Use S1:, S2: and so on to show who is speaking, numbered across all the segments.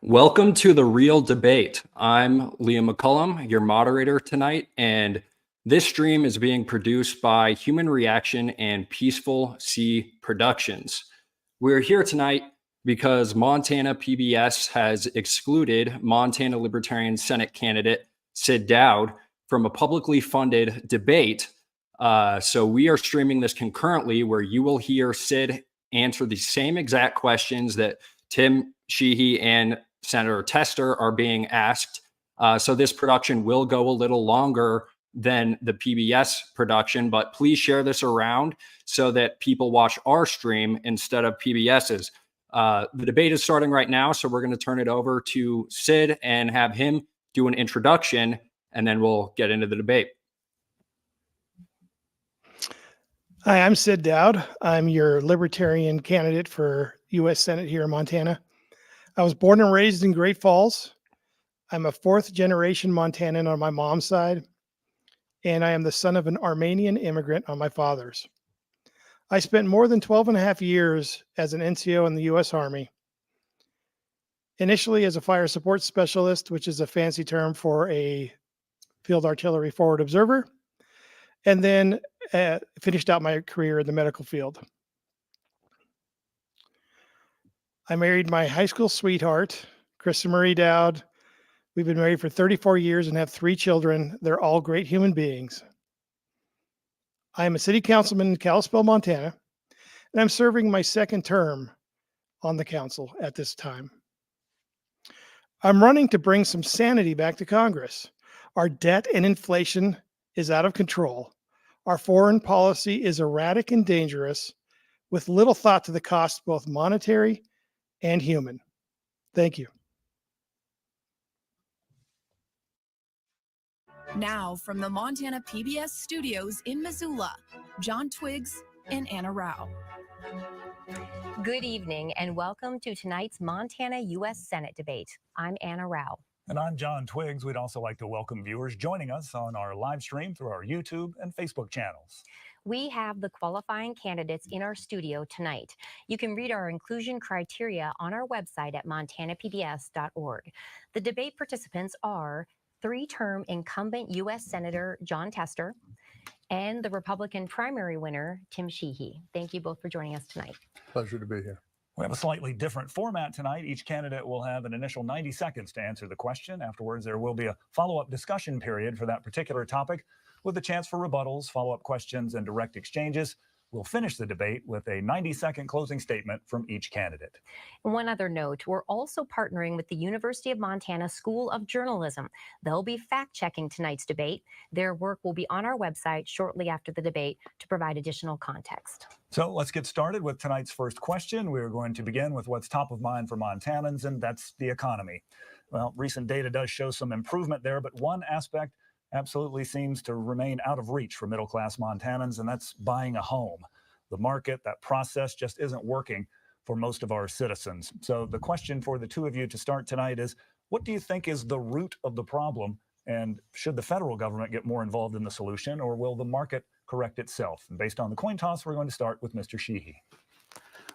S1: Welcome to The Real Debate. I'm Liam McCullum, your moderator tonight, and this stream is being produced by Human Reaction and Peaceful Sea Productions. We're here tonight because Montana PBS has excluded Montana Libertarian Senate candidate Sid Daoud from a publicly funded debate. So we are streaming this concurrently where you will hear Sid answer the same exact questions that Tim Sheehy and Senator Tester are being asked. So this production will go a little longer than the PBS production, but please share this around so that people watch our stream instead of PBS's. The debate is starting right now, so we're going to turn it over to Sid and have him do an introduction, and then we'll get into the debate.
S2: Hi, I'm Sid Daoud. I'm your Libertarian candidate for U.S. Senate here in Montana. I was born and raised in Great Falls. I'm a fourth generation Montanan on my mom's side, and I am the son of an Armenian immigrant on my father's. I spent more than 12 and a half years as an NCO in the U.S. Army, initially as a fire support specialist, which is a fancy term for a field artillery forward observer, and then finished out my career in the medical field. I married my high school sweetheart, Krista Marie Daoud. We've been married for 34 years and have 3 children. They're all great human beings. I am a city councilman in Kalispell, Montana, and I'm serving my second term on the council at this time. I'm running to bring some sanity back to Congress. Our debt and inflation is out of control. Our foreign policy is erratic and dangerous, with little thought to the cost, both monetary and human. Thank you.
S3: Now from the Montana PBS studios in Missoula, John Twiggs and Anna Rao.
S4: Good evening and welcome to tonight's Montana U.S. Senate debate. I'm Anna Rao.
S5: And I'm John Twiggs. We'd also like to welcome viewers joining us on our live stream through our YouTube and Facebook channels.
S4: We have the qualifying candidates in our studio tonight. You can read our inclusion criteria on our website at montanapbs.org. The debate participants are 3-term incumbent U.S. Senator Jon Tester and the Republican primary winner, Tim Sheehy. Thank you both for joining us tonight.
S6: Pleasure to be here.
S5: We have a slightly different format tonight. Each candidate will have an initial 90 seconds to answer the question. Afterwards, there will be a follow-up discussion period for that particular topic with a chance for rebuttals, follow-up questions, and direct exchanges. We'll finish the debate with a 90-second closing statement from each candidate.
S4: One other note, we're also partnering with the University of Montana School of Journalism. They'll be fact-checking tonight's debate. Their work will be on our website shortly after the debate to provide additional context.
S5: So let's get started with tonight's first question. We're going to begin with what's top of mind for Montanans, and that's the economy. Well, recent data does show some improvement there, but one aspect absolutely seems to remain out of reach for middle-class Montanans, and that's buying a home. The market, that process just isn't working for most of our citizens. So the question for the two of you to start tonight is, what do you think is the root of the problem? And should the federal government get more involved in the solution, or will the market correct itself? And based on the coin toss, we're going to start with Mr. Sheehy.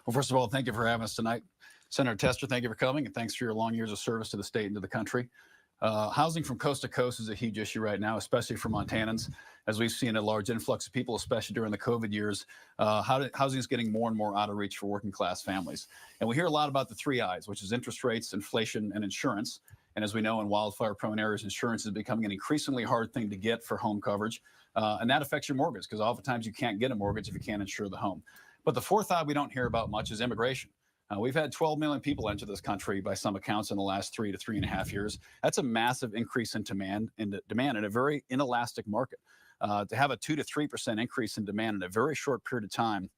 S7: Well, first of all, thank you for having us tonight. Senator Tester, thank you for coming, and thanks for your long years of service to the state and to the country. Housing from coast to coast is a huge issue right now, especially for Montanans, as we've seen a large influx of people, especially during the COVID years. Housing is getting more and more out of reach for working class families. And we hear a lot about the 3 I's, which is interest rates, inflation, and insurance. And as we know, in wildfire-prone areas, insurance is becoming an increasingly hard thing to get for home coverage. And that affects your mortgage, because oftentimes you can't get a mortgage if you can't insure the home. But the 4th I we don't hear about much is immigration. We've had 12 million people enter this country by some accounts in the last 3 to 3.5 years. That's a massive increase in demand in a very inelastic market. To have a 2 to 3% increase in demand in a very short period of time,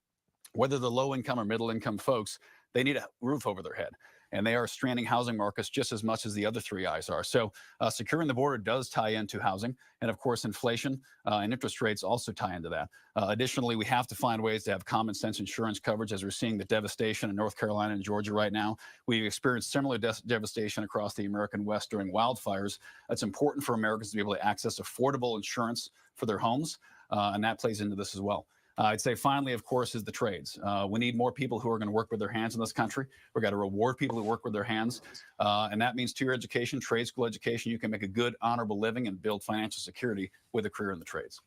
S7: whether the low income or middle income folks, they need a roof over their head. And they are stranding housing markets just as much as the other 3 I's are. So securing the border does tie into housing. And of course, inflation and interest rates also tie into that. Additionally, we have to find ways to have common sense insurance coverage, as we're seeing the devastation in North Carolina and Georgia right now. We've experienced similar devastation across the American West during wildfires. It's important for Americans to be able to access affordable insurance for their homes. And that plays into this as well. I'd say finally, of course, is the trades. We need more people who are going to work with their hands in this country. We've got to reward people who work with their hands. And that means two-year education, trade school education. You can make a good, honorable living and build financial security with a career in the trades.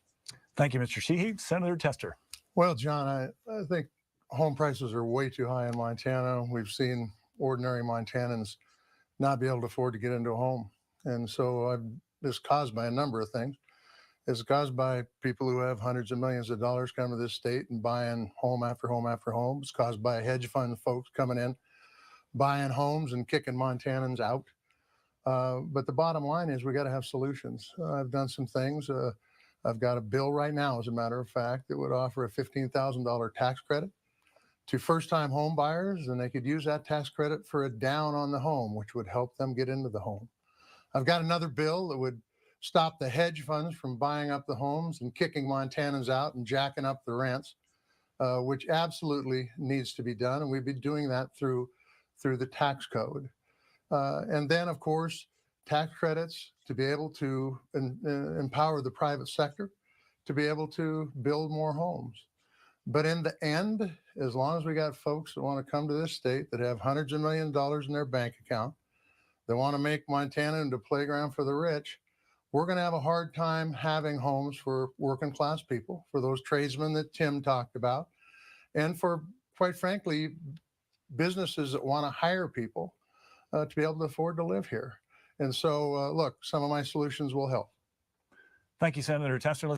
S5: Thank you, Mr. Sheehy. Senator Tester.
S6: Well, John, I think home prices are way too high in Montana. We've seen ordinary Montanans not be able to afford to get into a home. And so it's caused by a number of things. It's caused by people who have hundreds of millions of dollars coming to this state and buying home after home after home. It's caused by hedge fund folks coming in, buying homes and kicking Montanans out. But the bottom line is we got to have solutions. I've done some things. I've got a bill right now, as a matter of fact, that would offer a $15,000 tax credit to first-time home buyers, and they could use that tax credit for a down on the home, which would help them get into the home. I've got another bill that would stop the hedge funds from buying up the homes and kicking Montanans out and jacking up the rents, which absolutely needs to be done. And we've been doing that through the tax code. And then, of course, tax credits to be able to empower the private sector to be able to build more homes. But in the end, as long as we got folks that want to come to this state that have hundreds of millions of dollars in their bank account, that want to make Montana into a playground for the rich, we're going to have a hard time having homes for working class people, for those tradesmen that Tim talked about, and for, quite frankly, businesses that want to hire people to be able to afford to live here. And so, look, some of my solutions will help.
S5: Thank you, Senator Tester.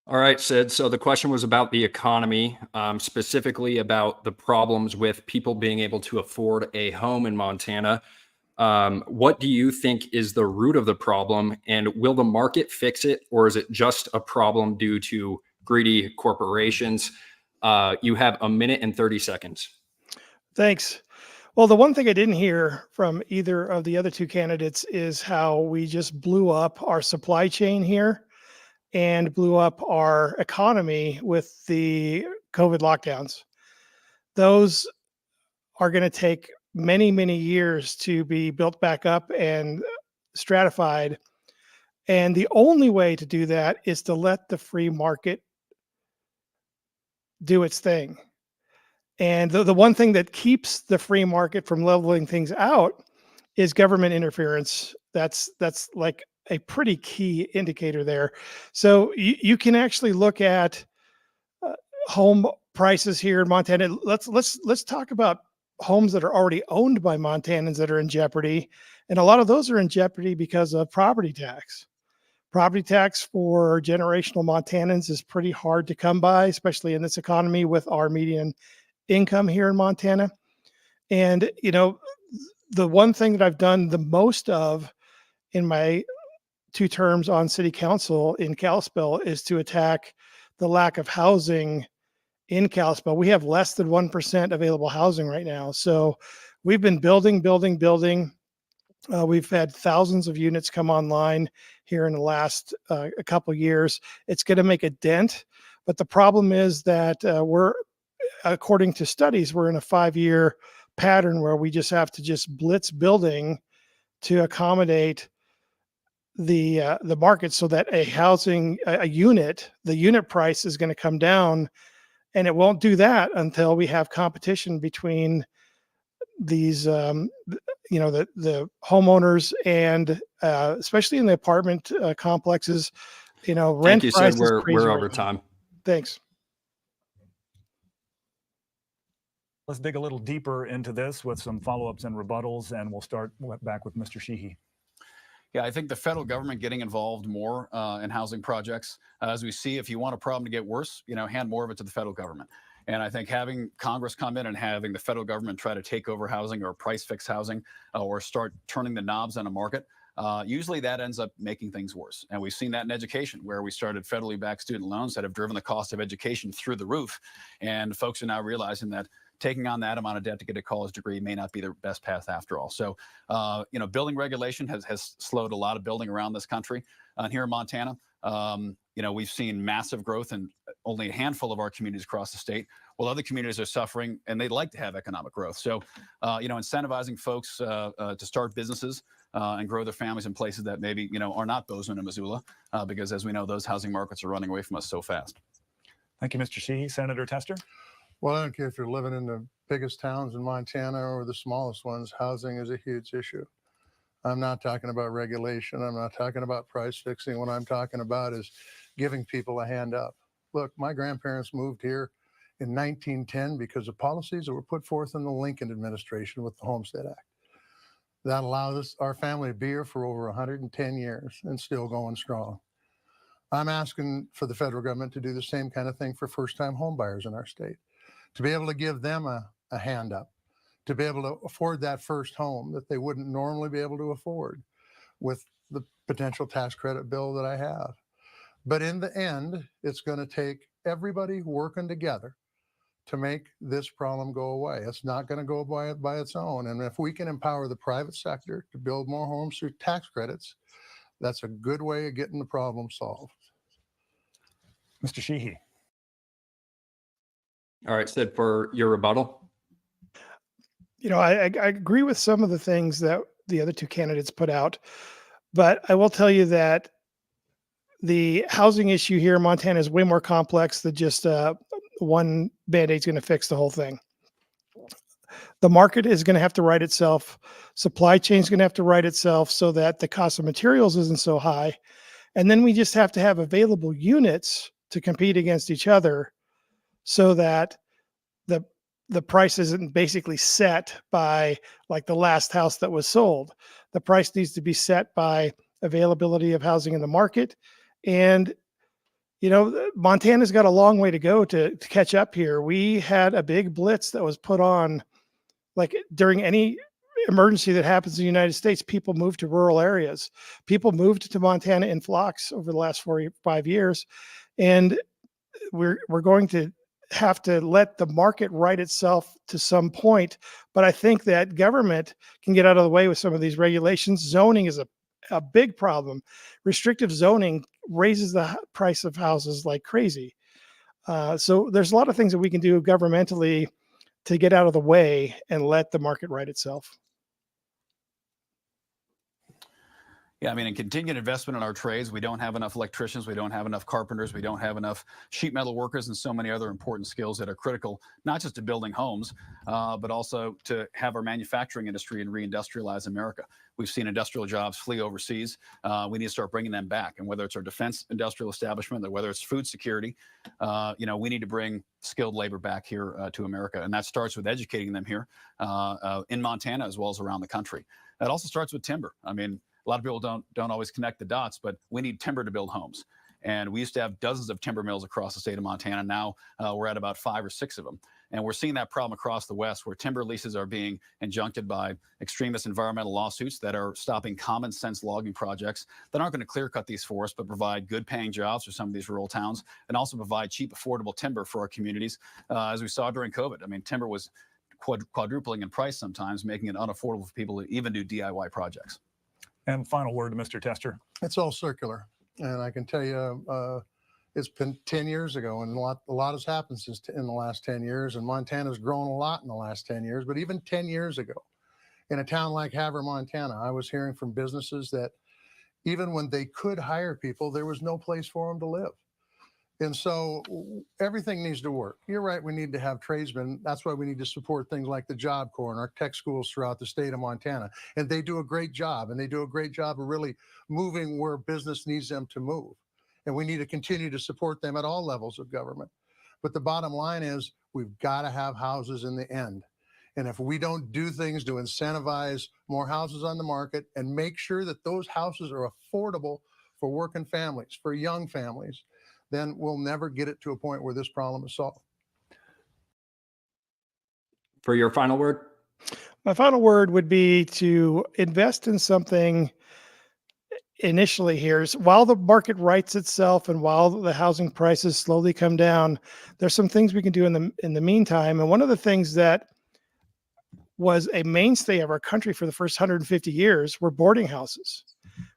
S1: All right, Sid. So the question was about the economy, specifically about the problems with people being able to afford a home in Montana. What do you think is the root of the problem, and will the market fix it, or is it just a problem due to greedy corporations? You have a minute and 30 seconds.
S2: Thanks. Well, the one thing I didn't hear from either of the other two candidates is how we just blew up our supply chain here and blew up our economy with the COVID lockdowns. Those are going to take many, many years to be built back up and stratified. And the only way to do that is to let the free market do its thing. And the one thing that keeps the free market from leveling things out is government interference. That's like a pretty key indicator there. So you can actually look at home prices here in Montana. Let's talk about homes that are already owned by Montanans that are in jeopardy. And a lot of those are in jeopardy because of property tax. Property tax for generational Montanans is pretty hard to come by, especially in this economy with our median income here in Montana. And, you know, the one thing that I've done the most of in my 2 terms on city council in Kalispell is to attack the lack of housing in Kalispell. We have less than 1% available housing right now. So we've been building. We've had thousands of units come online here in the last a couple of years. It's going to make a dent. But the problem is that according to studies, we're in a 5-year pattern where we just have to just blitz building to accommodate the market, so that the unit price is going to come down, and it won't do that until we have competition between these the homeowners and especially in the apartment complexes. Rent
S1: Thank you,
S2: prices
S1: Sid. We're
S2: right
S1: over
S2: now.
S1: time.
S2: Thanks.
S5: Let's dig a little deeper into this with some follow-ups and rebuttals, and we'll start back with Mr. Sheehy.
S7: Yeah, I think the federal government getting involved more in housing projects, as we see, if you want a problem to get worse, hand more of it to the federal government. And I think having Congress come in and having the federal government try to take over housing or price fix housing or start turning the knobs on a market, usually that ends up making things worse. And we've seen that in education, where we started federally backed student loans that have driven the cost of education through the roof. And folks are now realizing that taking on that amount of debt to get a college degree may not be the best path after all. So, building regulation has slowed a lot of building around this country. And here in Montana, we've seen massive growth in only a handful of our communities across the state, while other communities are suffering and they'd like to have economic growth. So, incentivizing folks to start businesses and grow their families in places that maybe, are not Bozeman and Missoula, because as we know, those housing markets are running away from us so fast.
S5: Thank you, Mr. Sheehy. Senator Tester?
S6: Well, I don't care if you're living in the biggest towns in Montana or the smallest ones, housing is a huge issue. I'm not talking about regulation. I'm not talking about price fixing. What I'm talking about is giving people a hand up. Look, my grandparents moved here in 1910 because of policies that were put forth in the Lincoln administration with the Homestead Act. That allowed us, our family, to be here for over 110 years and still going strong. I'm asking for the federal government to do the same kind of thing for first-time home buyers in our state, to be able to give them a hand up, to be able to afford that first home that they wouldn't normally be able to afford with the potential tax credit bill that I have. But in the end, it's going to take everybody working together to make this problem go away. It's not going to go by its own. And if we can empower the private sector to build more homes through tax credits, that's a good way of getting the problem solved.
S5: Mr. Sheehy?
S1: All right, Sid, for your rebuttal.
S2: I agree with some of the things that the other two candidates put out, but I will tell you that the housing issue here in Montana is way more complex than just one Band-Aid's going to fix the whole thing. The market is going to have to right itself. Supply chain is going to have to right itself so that the cost of materials isn't so high. And then we just have to have available units to compete against each other so that the price isn't basically set by like the last house that was sold. The price needs to be set by availability of housing in the market. And, Montana's got a long way to go to catch up here. We had a big blitz that was put on, like during any emergency that happens in the United States, people move to rural areas. People moved to Montana in flocks over the last 4 or 5 years. And we're going to have to let the market right itself to some point. But I think that government can get out of the way with some of these regulations. Zoning is a big problem. Restrictive zoning raises the price of houses like crazy. So there's a lot of things that we can do governmentally to get out of the way and let the market right itself.
S7: Yeah, I mean, in continued investment in our trades, we don't have enough electricians, we don't have enough carpenters, we don't have enough sheet metal workers, and so many other important skills that are critical, not just to building homes, but also to have our manufacturing industry and reindustrialize America. We've seen industrial jobs flee overseas. We need to start bringing them back. And whether it's our defense industrial establishment or whether it's food security, we need to bring skilled labor back here to America. And that starts with educating them here in Montana as well as around the country. That also starts with timber. I mean, a lot of people don't always connect the dots, but we need timber to build homes. And we used to have dozens of timber mills across the state of Montana. Now we're at about 5 or 6 of them. And we're seeing that problem across the West where timber leases are being injuncted by extremist environmental lawsuits that are stopping common sense logging projects that aren't going to clear cut these forests, but provide good paying jobs for some of these rural towns and also provide cheap, affordable timber for our communities. As we saw during COVID, I mean, timber was quadrupling in price sometimes, making it unaffordable for people to even do DIY projects.
S5: And final word to Mr. Tester.
S6: It's all circular. And I can tell you, it's been 10 years ago, and a lot has happened in the last 10 years, and Montana's grown a lot in the last 10 years. But even 10 years ago, in a town like Havre, Montana, I was hearing from businesses that even when they could hire people, there was no place for them to live. And so everything needs to work. You're right, we need to have tradesmen. That's why we need to support things like the Job Corps and our tech schools throughout the state of Montana. And they do a great job, and they do a great job of really moving where business needs them to move. And we need to continue to support them at all levels of government. But the bottom line is we've got to have houses in the end. And if we don't do things to incentivize more houses on the market and make sure that those houses are affordable for working families, for young families, then we'll never get it to a point where this problem is solved.
S1: For your final word?
S2: My final word would be to invest in something initially here. While the market rights itself and while the housing prices slowly come down, there's some things we can do in the meantime. And one of the things that was a mainstay of our country for the first 150 years were boarding houses.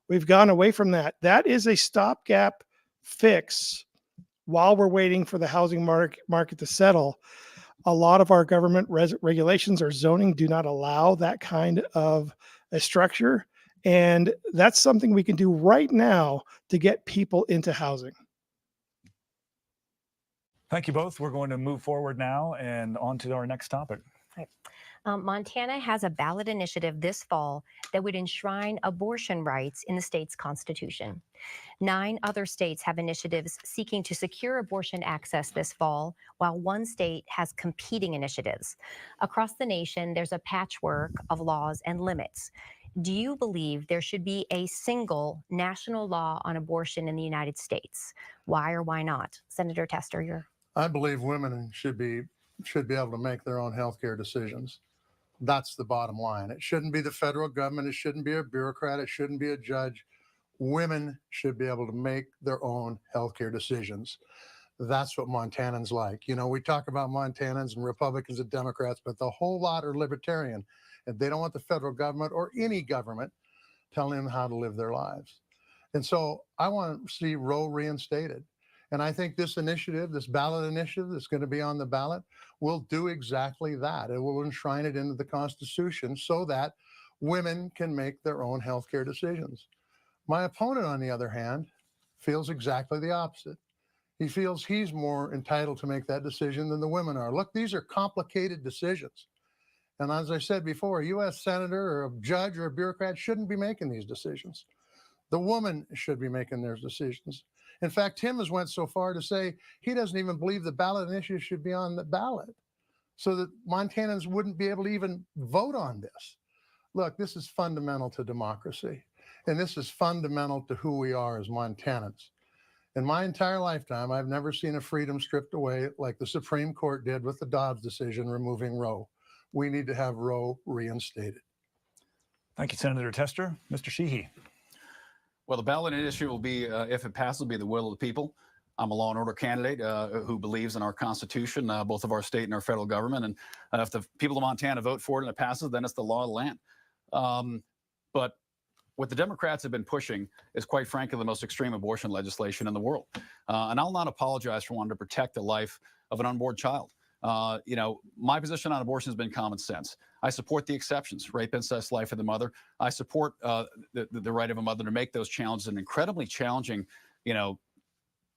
S2: We've gone away from that. That is a stopgap fix while we're waiting for the housing market to settle. A lot of our government regulations or zoning do not allow that kind of a structure. And that's something we can do right now to get people into housing.
S5: Thank you both. We're going to move forward now and on to our next topic.
S4: Montana has a ballot initiative this fall that would enshrine abortion rights in the state's constitution. 9 other states have initiatives seeking to secure abortion access this fall, while 1 state has competing initiatives. Across the nation, there's a patchwork of laws and limits. Do you believe there should be a single national law on abortion in the United States? Why or why not? Senator Tester,
S6: I believe women should be able to make their own healthcare decisions. That's the bottom line. It shouldn't be the federal government. It shouldn't be a bureaucrat. It shouldn't be a judge. Women should be able to make their own healthcare decisions. That's what Montanans like. You know, we talk about Montanans and Republicans and Democrats, but the whole lot are libertarian, and they don't want the federal government or any government telling them how to live their lives. And so I want to see Roe reinstated. And I think this initiative, this ballot initiative that's going to be on the ballot, will do exactly that. It will enshrine it into the Constitution so that women can make their own healthcare decisions. My opponent, on the other hand, feels exactly the opposite. He feels he's more entitled to make that decision than the women are. Look, these are complicated decisions. And as I said before, a U.S. senator or a judge or a bureaucrat shouldn't be making these decisions. The woman should be making their decisions. In fact, Tim has went so far to say he doesn't even believe the ballot initiative should be on the ballot so that Montanans wouldn't be able to even vote on this. Look, this is fundamental to democracy, and this is fundamental to who we are as Montanans. In my entire lifetime, I've never seen a freedom stripped away like the Supreme Court did with the Dobbs decision removing Roe. We need to have Roe reinstated.
S5: Thank you, Senator Tester. Mr. Sheehy.
S7: Well, the ballot issue will be, if it passes, will be the will of the people. I'm a law and order candidate who believes in our Constitution, both of our state and our federal government. And if the people of Montana vote for it and it passes, then it's the law of the land. But what the Democrats have been pushing is, quite frankly, the most extreme abortion legislation in the world. And I'll not apologize for wanting to protect the life of an unborn child. You know, my position on abortion has been common sense. I support the exceptions, rape, incest, life of the mother. I support the right of a mother to make those challenges an incredibly challenging, you know,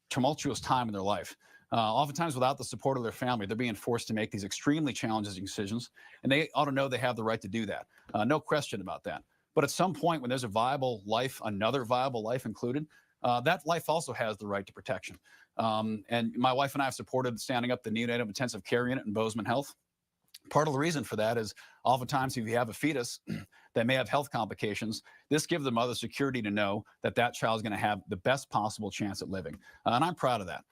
S7: tumultuous time in their life. Oftentimes without the support of their family, they're being forced to make these extremely challenging decisions, and they ought to know they have the right to do that. No question about that. But at some point when there's a viable life, another viable life included, that life also has the right to protection. And my wife and I have supported standing up the neonatal intensive care unit in Bozeman Health. Part of the reason for that is oftentimes if you have a fetus that may have health complications, this gives the mother security to know that that child is going to have the best possible chance at living. And I'm proud of that.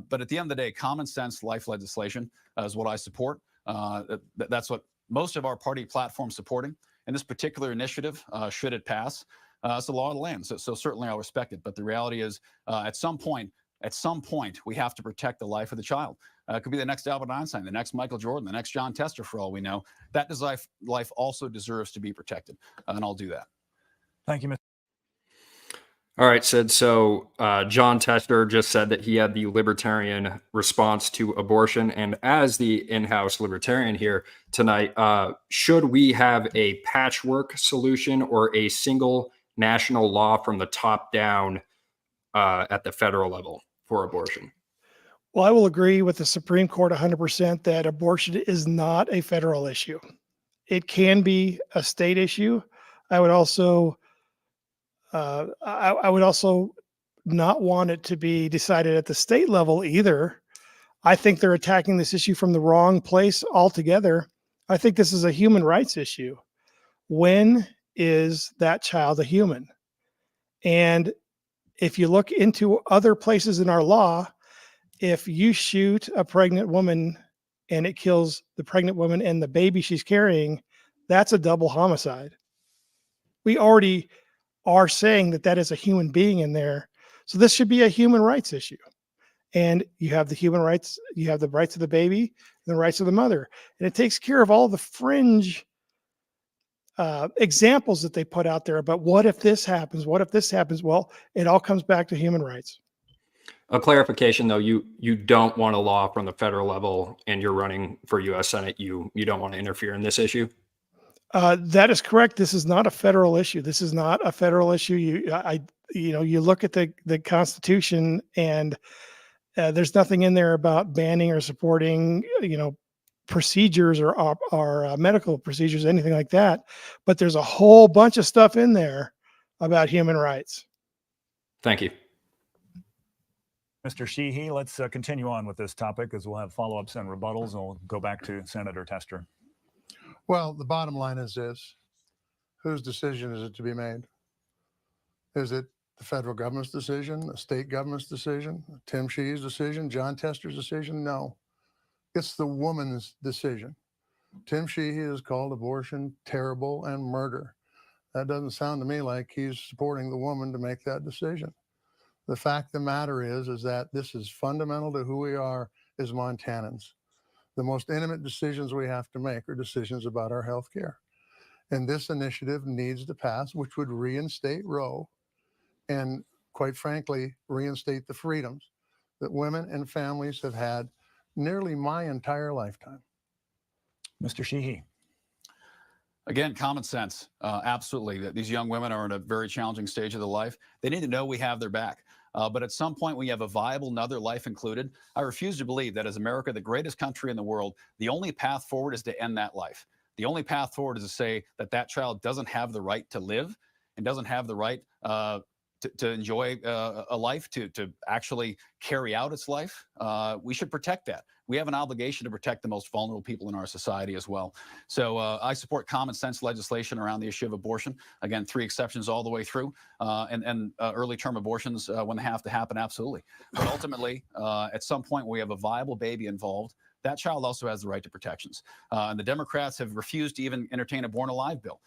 S7: But at the end of the day, common sense life legislation is what I support. That's what most of our party platform is supporting. And this particular initiative, should it pass, it's the law of the land. So certainly I'll respect it. But the reality is at some point, we have to protect the life of the child. It could be the next Albert Einstein, the next Michael Jordan, the next John Tester, for all we know. That life also deserves to be protected, and I'll do that.
S5: Thank you, Mr.
S1: All right, Sid. So John Tester just said that he had the libertarian response to abortion. And as the in-house libertarian here tonight, should we have a patchwork solution or a single national law from the top down at the federal level for abortion?
S2: Well, I will agree with the Supreme Court 100% that abortion is not a federal issue. It can be a state issue. I would also not want it to be decided at the state level either. I think they're attacking this issue from the wrong place altogether. I think this is a human rights issue. When is that child a human? And if you look into other places in our law, if you shoot a pregnant woman and it kills the pregnant woman and the baby she's carrying, that's a double homicide. We already are saying that that is a human being in there. So this should be a human rights issue. And you have the human rights, you have the rights of the baby, and the rights of the mother. And it takes care of all the fringe examples that they put out there about what if this happens? What if this happens? Well, it all comes back to human rights.
S1: A clarification, though, you don't want a law from the federal level, and you're running for U.S. Senate. You don't want to interfere in this issue?
S2: That is correct. This is not a federal issue. This is not a federal issue. You look at the Constitution, and there's nothing in there about banning or supporting, procedures or medical procedures, anything like that. But there's a whole bunch of stuff in there about human rights.
S1: Thank you.
S5: Mr. Sheehy, let's continue on with this topic as we'll have follow-ups and rebuttals, and we'll go back to Senator Tester.
S6: Well, the bottom line is this: whose decision is it to be made? Is it the federal government's decision, the state government's decision, Tim Sheehy's decision, John Tester's decision? No, it's the woman's decision. Tim Sheehy has called abortion terrible and murder. That doesn't sound to me like he's supporting the woman to make that decision. The fact of the matter is that this is fundamental to who we are as Montanans. The most intimate decisions we have to make are decisions about our health care. And this initiative needs to pass, which would reinstate Roe and, quite frankly, reinstate the freedoms that women and families have had nearly my entire lifetime.
S5: Mr. Sheehy.
S7: Again, common sense. Absolutely. That these young women are in a very challenging stage of their life. They need to know we have their back. But at some point, when you have a viable another life included, I refuse to believe that as America, the greatest country in the world, the only path forward is to end that life. The only path forward is to say that that child doesn't have the right to live and doesn't have the right to enjoy a life, to actually carry out its life. We should protect that. We have an obligation to protect the most vulnerable people in our society as well. So I support common sense legislation around the issue of abortion. Again, 3 exceptions all the way through, and early term abortions when they have to happen, absolutely. But ultimately, at some point we have a viable baby involved, that child also has the right to protections. And the Democrats have refused to even entertain a born alive bill.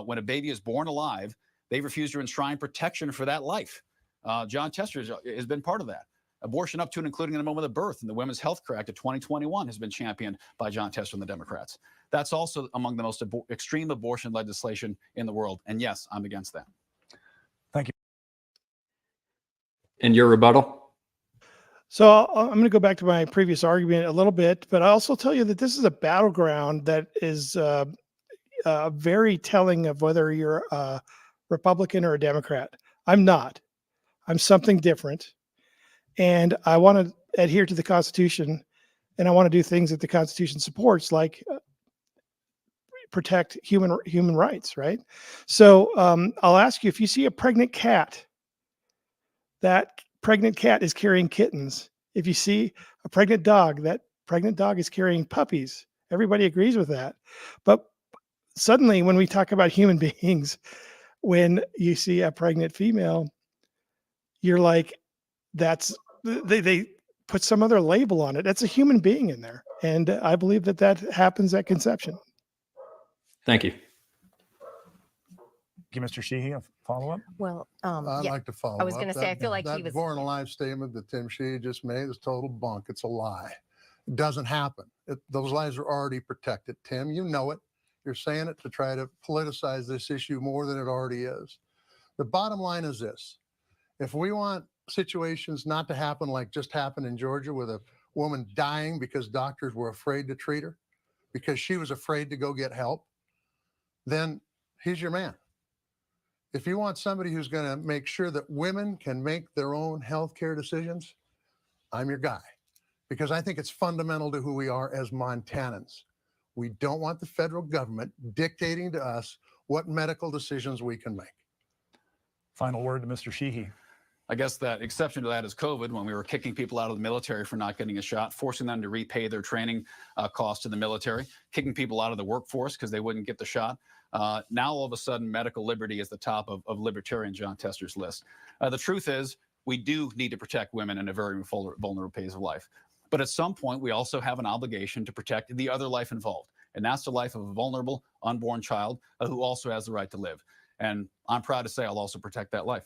S7: When a baby is born alive, they refuse to enshrine protection for that life. John Tester has been part of that. Abortion up to and including in the moment of birth, and the Women's Health Care Act of 2021 has been championed by John Tester and the Democrats. That's also among the most extreme abortion legislation in the world. And yes, I'm against that.
S5: Thank you.
S1: And your rebuttal?
S2: So I'm going to go back to my previous argument a little bit, but I also tell you that this is a battleground that is very telling of whether you're a Republican or a Democrat. I'm not. I'm something different. And I want to adhere to the Constitution, and I want to do things that the Constitution supports, like protect human rights, right? So I'll ask you, if you see a pregnant cat, that pregnant cat is carrying kittens. If you see a pregnant dog, that pregnant dog is carrying puppies. Everybody agrees with that. But suddenly, when we talk about human beings, when you see a pregnant female, you're like, they put some other label on it. That's a human being in there. And I believe that happens at conception.
S1: Thank you.
S5: Thank you, Mr. Sheehy. A follow-up?
S4: Well,
S6: I'd
S4: yeah.
S6: like to follow up.
S4: I was going to say, I feel like
S6: that
S4: he was.
S6: born alive statement that Tim Sheehy just made is total bunk. It's a lie. It doesn't happen. Those lives are already protected. Tim, you know it. You're saying it to try to politicize this issue more than it already is. The bottom line is this: if we want situations not to happen like just happened in Georgia with a woman dying because doctors were afraid to treat her because she was afraid to go get help, then he's your man. If you want somebody who's going to make sure that women can make their own healthcare decisions, I'm your guy, because I think it's fundamental to who we are as Montanans. We don't want the federal government dictating to us what medical decisions we can make.
S5: Final word to Mr. Sheehy.
S7: I guess that exception to that is COVID, when we were kicking people out of the military for not getting a shot, forcing them to repay their training costs to the military, kicking people out of the workforce because they wouldn't get the shot. Now, all of a sudden, medical liberty is the top of Libertarian John Tester's list. The truth is, we do need to protect women in a very vulnerable phase of life. But at some point, we also have an obligation to protect the other life involved. And that's the life of a vulnerable, unborn child who also has the right to live. And I'm proud to say I'll also protect that life.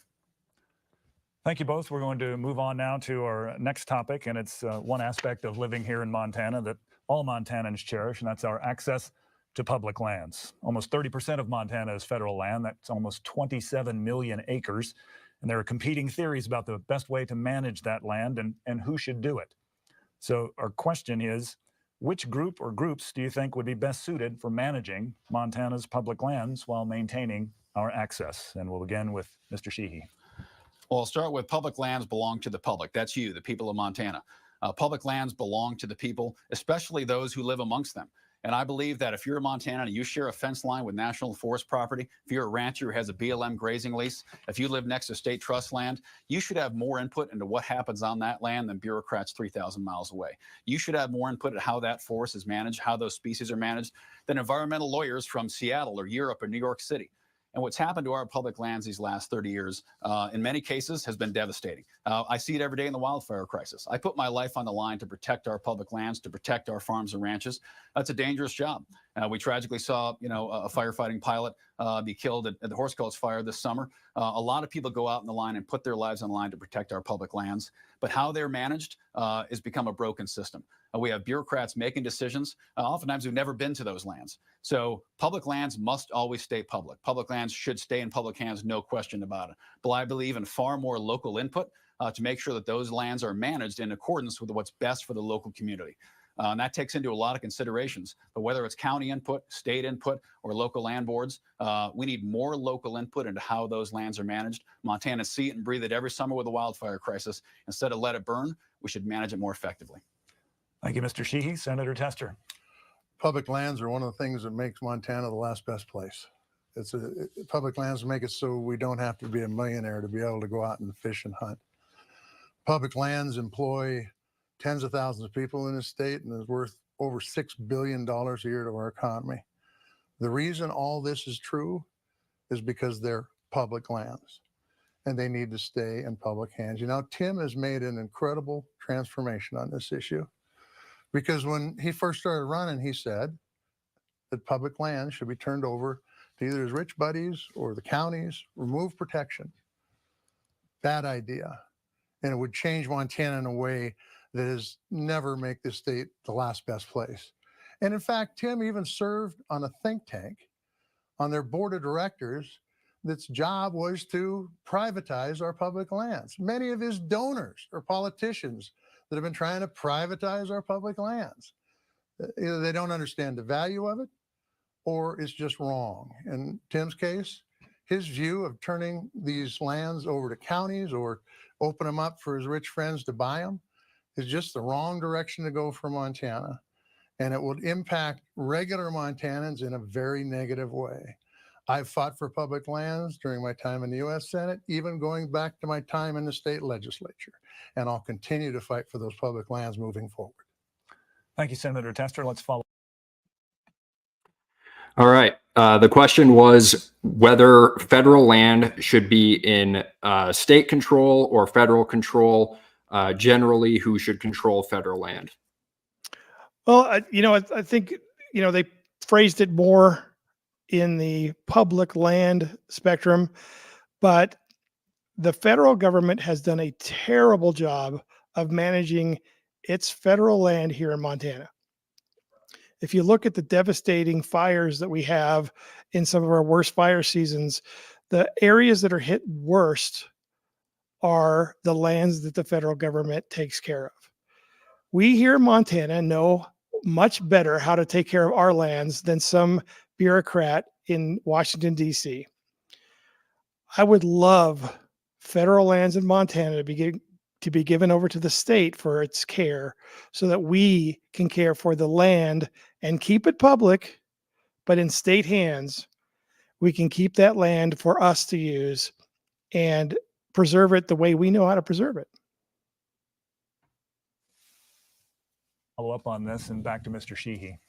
S5: Thank you both. We're going to move on now to our next topic, and it's one aspect of living here in Montana that all Montanans cherish, and that's our access to public lands. Almost 30% of Montana is federal land. That's almost 27 million acres, and there are competing theories about the best way to manage that land and who should do it. So our question is, Which group or groups do you think would be best suited for managing Montana's public lands while maintaining our access? And we'll begin with Mr. Sheehy.
S7: Well, I'll start with public lands belong to the public. That's you, the people of Montana. Public lands belong to the people, especially those who live amongst them. And I believe that if you're a Montana and you share a fence line with National Forest property, if you're a rancher who has a BLM grazing lease, if you live next to state trust land, you should have more input into what happens on that land than bureaucrats 3,000 miles away. You should have more input at how that forest is managed, how those species are managed, than environmental lawyers from Seattle or Europe or New York City. And what's happened to our public lands these last 30 years, in many cases, has been devastating. I see it every day in the wildfire crisis. I put my life on the line to protect our public lands, to protect our farms and ranches. That's a dangerous job. We tragically saw, a firefighting pilot be killed at the Horse Gulch fire this summer. A lot of people go out in the line and put their lives on the line to protect our public lands. But how they're managed has become a broken system. We have bureaucrats making decisions, oftentimes who've never been to those lands. So public lands must always stay public. Public lands should stay in public hands, no question about it. But I believe in far more local input to make sure that those lands are managed in accordance with what's best for the local community. And that takes into a lot of considerations. But whether it's county input, state input, or local land boards, we need more local input into how those lands are managed. Montana see it and breathe it every summer with the wildfire crisis. Instead of let it burn, we should manage it more effectively.
S5: Thank you, Mr. Sheehy. Senator Tester.
S6: Public lands are one of the things that makes Montana the last best place. Public lands make it so we don't have to be a millionaire to be able to go out and fish and hunt. Public lands employ tens of thousands of people in this state and is worth over $6 billion a year to our economy. The reason all this is true is because they're public lands and they need to stay in public hands. Tim has made an incredible transformation on this issue, because when he first started running, he said that public land should be turned over to either his rich buddies or the counties, remove protection. Bad idea. And it would change Montana in a way that is never make this state the last best place. And in fact, Tim even served on a think tank on their board of directors that's job was to privatize our public lands. Many of his donors are politicians that have been trying to privatize our public lands. Either they don't understand the value of it or it's just wrong. In Tim's case, his view of turning these lands over to counties or open them up for his rich friends to buy them is just the wrong direction to go for Montana. And it would impact regular Montanans in a very negative way. I've fought for public lands during my time in the U.S. Senate, even going back to my time in the state legislature. And I'll continue to fight for those public lands moving forward.
S5: Thank you, Senator Tester. Let's follow.
S1: All right. The question was whether federal land should be in state control or federal control. Generally, who should control federal land?
S2: Well, I think, they phrased it more in the public land spectrum, but the federal government has done a terrible job of managing its federal land here in Montana. If you look at the devastating fires that we have in some of our worst fire seasons, the areas that are hit worst are the lands that the federal government takes care of. We here in Montana know much better how to take care of our lands than some bureaucrat in Washington, D.C. I would love federal lands in Montana to be given over to the state for its care so that we can care for the land and keep it public, but in state hands. We can keep that land for us to use and preserve it the way we know how to preserve it.
S5: Follow up on this and back to Mr. Sheehy.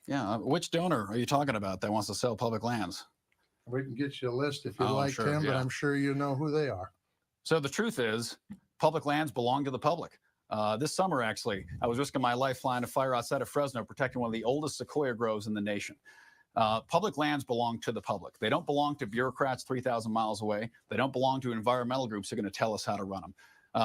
S7: Yeah, which donor are you talking about that wants to sell public lands?
S6: We can get you a list if you
S7: Oh,
S6: like,
S7: sure,
S6: Tim, but
S7: yeah.
S6: I'm sure you know who they are.
S7: So the truth is, public lands belong to the public. This summer, actually, I was risking my life flying a fire outside of Fresno, protecting one of the oldest sequoia groves in the nation. Public lands belong to the public. They don't belong to bureaucrats 3,000 miles away. They don't belong to environmental groups who are going to tell us how to run them.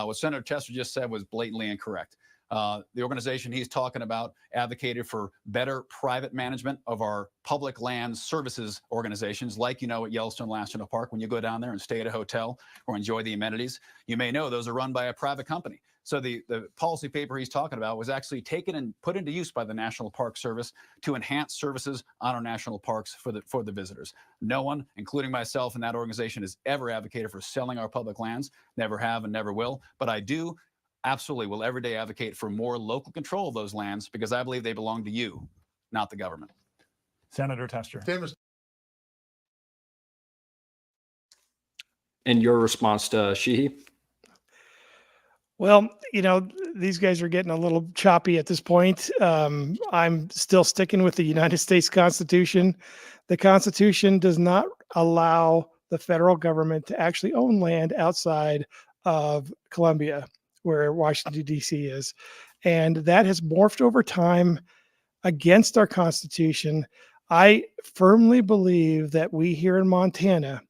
S7: What Senator Tester just said was blatantly incorrect. The organization he's talking about advocated for better private management of our public land services organizations, like, at Yellowstone National Park. When you go down there and stay at a hotel or enjoy the amenities, you may know those are run by a private company. So the policy paper he's talking about was actually taken and put into use by the National Park Service to enhance services on our national parks for the visitors. No one, including myself in that organization, has ever advocated for selling our public lands. Never have and never will. But I do absolutely will every day advocate for more local control of those lands because I believe they belong to you, not the government.
S5: Senator Tester.
S1: And your response to Sheehy?
S2: Well, these guys are getting a little choppy at this point. I'm still sticking with the United States Constitution. The Constitution does not allow the federal government to actually own land outside of Columbia, where Washington, D.C. is. And that has morphed over time against our Constitution. I firmly believe that we here in Montana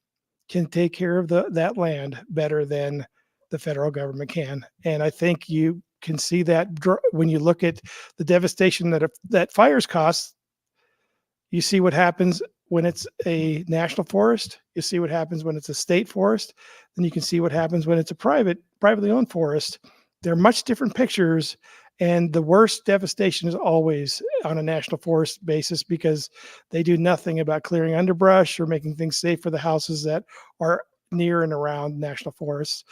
S2: can take care of that land better than the federal government can. And I think you can see that when you look at the devastation that fires cost. You see what happens when it's a national forest. You see what happens when it's a state forest. Then you can see what happens when it's a privately owned forest. They're much different pictures. And the worst devastation is always on a national forest basis because they do nothing about clearing underbrush or making things safe for the houses that are near and around national forests.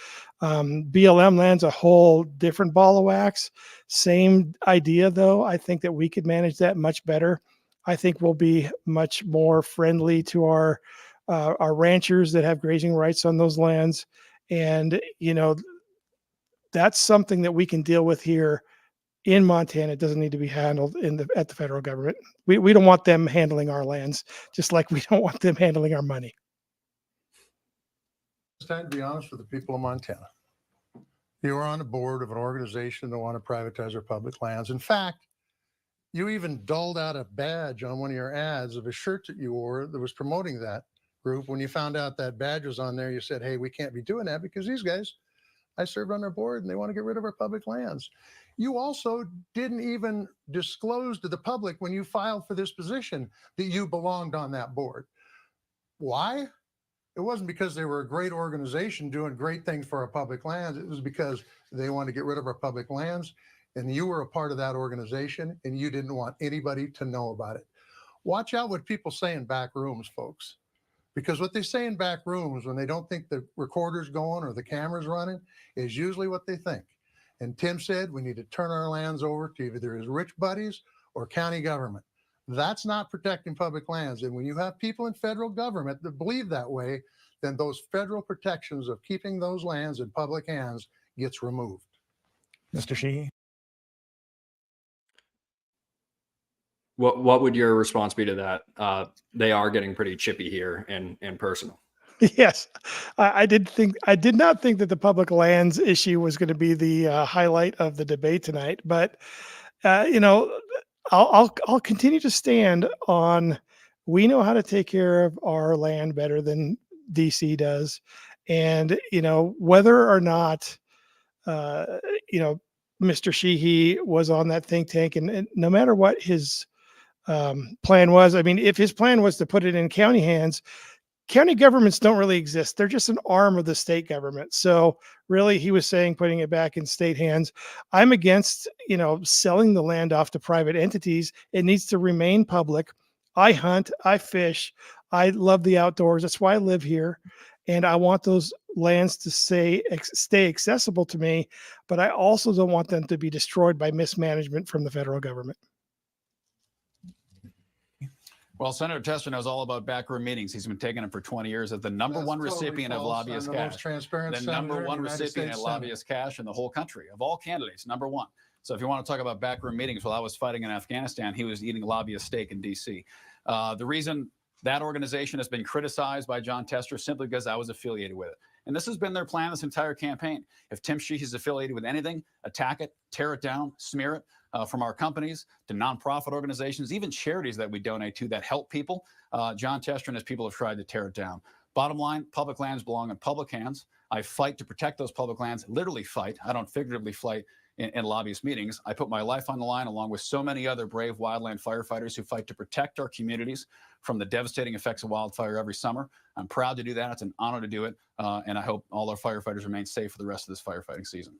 S2: BLM land's a whole different ball of wax. Same idea, though. I think that we could manage that much better. I think we'll be much more friendly to our ranchers that have grazing rights on those lands. And, that's something that we can deal with here in Montana. It doesn't need to be handled at the federal government. We don't want them handling our lands, just like we don't want them handling our money.
S6: It's time to be honest with the people of Montana. You are on the board of an organization that want to privatize our public lands. In fact, you even dulled out a badge on one of your ads of a shirt that you wore that was promoting that group. When you found out that badge was on there, you said, hey, we can't be doing that because these guys, I served on their board and they want to get rid of our public lands. You also didn't even disclose to the public when you filed for this position that you belonged on that board. Why? It wasn't because they were a great organization doing great things for our public lands. It was because they wanted to get rid of our public lands, and you were a part of that organization, and you didn't want anybody to know about it. Watch out what people say in back rooms, folks, because what they say in back rooms when they don't think the recorder's going or the camera's running is usually what they think. And Tim said we need to turn our lands over to either his rich buddies or county government. That's not protecting public lands. And when you have people in federal government that believe that way, then those federal protections of keeping those lands in public hands gets removed.
S5: Mr. Sheehy.
S1: What would your response be to that? They are getting pretty chippy here and personal.
S2: Yes, I did not think that the public lands issue was going to be the highlight of the debate tonight, but I'll continue to stand on. We know how to take care of our land better than DC does, and whether or not Mr. Sheehy was on that think tank, and no matter what his plan was, I mean, if his plan was to put it in county hands. County governments don't really exist. They're just an arm of the state government. So really, he was saying putting it back in state hands. I'm against, selling the land off to private entities. It needs to remain public. I hunt, I fish, I love the outdoors. That's why I live here. And I want those lands to stay accessible to me. But I also don't want them to be destroyed by mismanagement from the federal government.
S7: Well, Senator Tester knows all about backroom meetings. He's been taking them for 20 years as the number one recipient of lobbyist cash. The number one recipient of lobbyist cash in the whole country, of all candidates, number one. So if you want to talk about backroom meetings, while I was fighting in Afghanistan, he was eating lobbyist steak in D.C. The reason that organization has been criticized by John Tester simply because I was affiliated with it. And this has been their plan this entire campaign. If Tim Sheehy is affiliated with anything, attack it, tear it down, smear it. From our companies to nonprofit organizations, even charities that we donate to that help people, John Tester and his people have tried to tear it down. Bottom line, public lands belong in public hands. I fight to protect those public lands, literally fight. I don't figuratively fight in lobbyist meetings. I put my life on the line along with so many other brave wildland firefighters who fight to protect our communities from the devastating effects of wildfire every summer. I'm proud to do that. It's an honor to do it. And I hope all our firefighters remain safe for the rest of this firefighting season.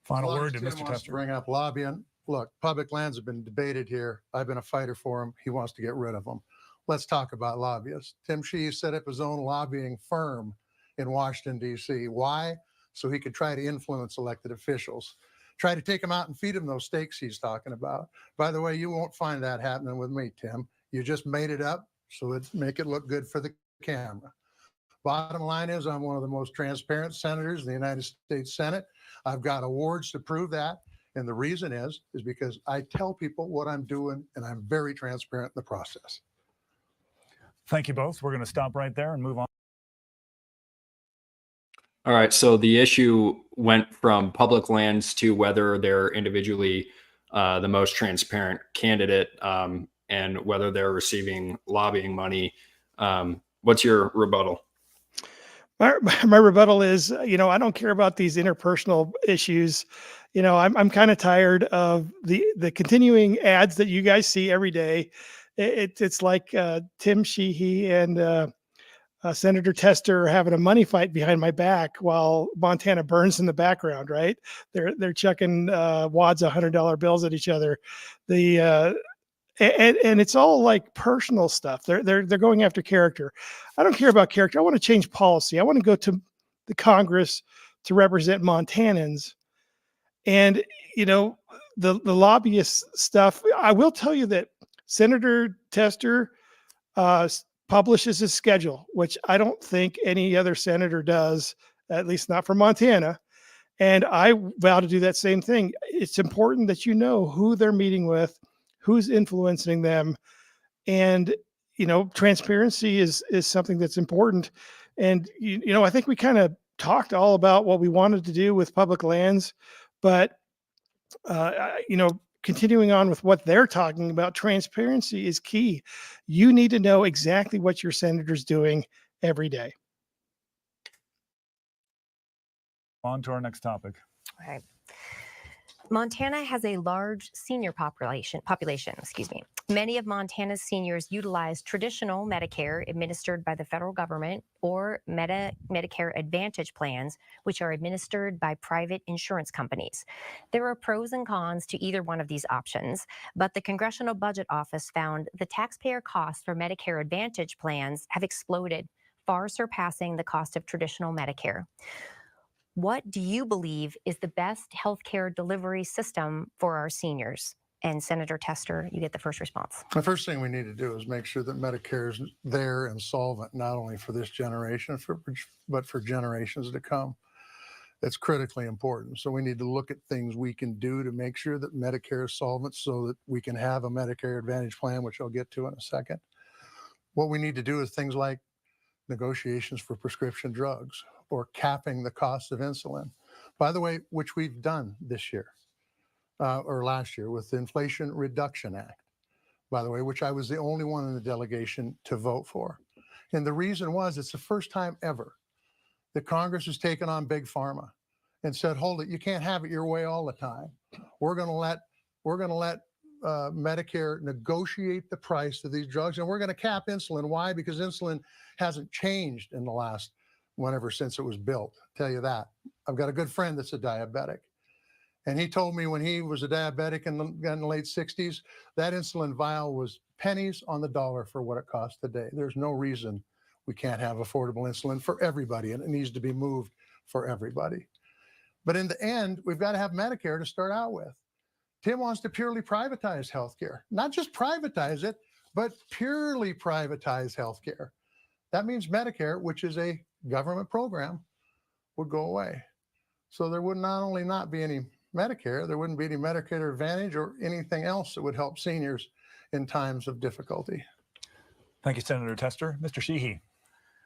S5: Final
S6: As long
S5: word
S6: as
S5: to
S6: Tim
S5: Mr.
S6: wants to
S5: Tester.
S6: bring up lobbying. Look, public lands have been debated here. I've been a fighter for him. He wants to get rid of them. Let's talk about lobbyists. Tim Sheehy set up his own lobbying firm in Washington, D.C. Why? So he could try to influence elected officials, try to take them out and feed them those steaks he's talking about. By the way, you won't find that happening with me, Tim. You just made it up so it make it look good for the camera. Bottom line is I'm one of the most transparent senators in the United States Senate. I've got awards to prove that. And the reason is because I tell people what I'm doing and I'm very transparent in the process.
S5: Thank you both. We're going to stop right there and move on.
S1: All right. So the issue went from public lands to whether they're individually the most transparent candidate and whether they're receiving lobbying money. What's your rebuttal?
S2: My rebuttal is, I don't care about these interpersonal issues. I'm kind of tired of the continuing ads that you guys see every day. It's like Tim Sheehy and Senator Tester are having a money fight behind my back while Montana burns in the background. Right? They're chucking wads of $100 bills at each other. And it's all like personal stuff. They're going after character. I don't care about character. I want to change policy. I want to go to the Congress to represent Montanans. And the lobbyist stuff. I will tell you that Senator Tester publishes his schedule, which I don't think any other senator does, at least not for Montana. And I vow to do that same thing. It's important that you know who they're meeting with, who's influencing them, and transparency is something that's important. And I think we kind of talked all about what we wanted to do with public lands, but continuing on with what they're talking about, transparency is key. You need to know exactly what your senator's doing every day.
S5: On to our next topic.
S4: All right. Montana has a large senior population. Many of Montana's seniors utilize traditional Medicare administered by the federal government or Medicare Advantage plans, which are administered by private insurance companies. There are pros and cons to either one of these options, but the Congressional Budget Office found the taxpayer costs for Medicare Advantage plans have exploded, far surpassing the cost of traditional Medicare. What do you believe is the best healthcare delivery system for our seniors? And Senator Tester, you get the first response.
S6: The first thing we need to do is make sure that Medicare is there and solvent, not only for this generation, but for generations to come. That's critically important. So we need to look at things we can do to make sure that Medicare is solvent so that we can have a Medicare Advantage plan, which I'll get to in a second. What we need to do is things like negotiations for prescription drugs or capping the cost of insulin. By the way, which we've done this year or last year with the Inflation Reduction Act, by the way, which I was the only one in the delegation to vote for. And the reason was it's the first time ever that Congress has taken on big pharma and said, hold it, you can't have it your way all the time. We're going to let Medicare negotiate the price of these drugs, and we're going to cap insulin. Why? Because insulin hasn't changed in the last whenever since it was built. I'll tell you that. I've got a good friend that's a diabetic, and he told me when he was a diabetic in the late 60s, that insulin vial was pennies on the dollar for what it costs today. There's no reason we can't have affordable insulin for everybody, and it needs to be moved for everybody. But in the end, we've got to have Medicare to start out with. Tim wants to purely privatize healthcare, not just privatize it, but purely privatize healthcare. That means Medicare, which is a government program, would go away. So there would not only not be any Medicare, there wouldn't be any Medicare Advantage or anything else that would help seniors in times of difficulty.
S5: Thank you, Senator Tester. Mr. Sheehy.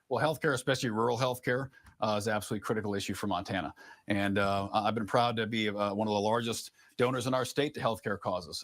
S7: Well, healthcare, especially rural healthcare, is an absolutely critical issue for Montana. And I've been proud to be one of the largest donors in our state to healthcare causes,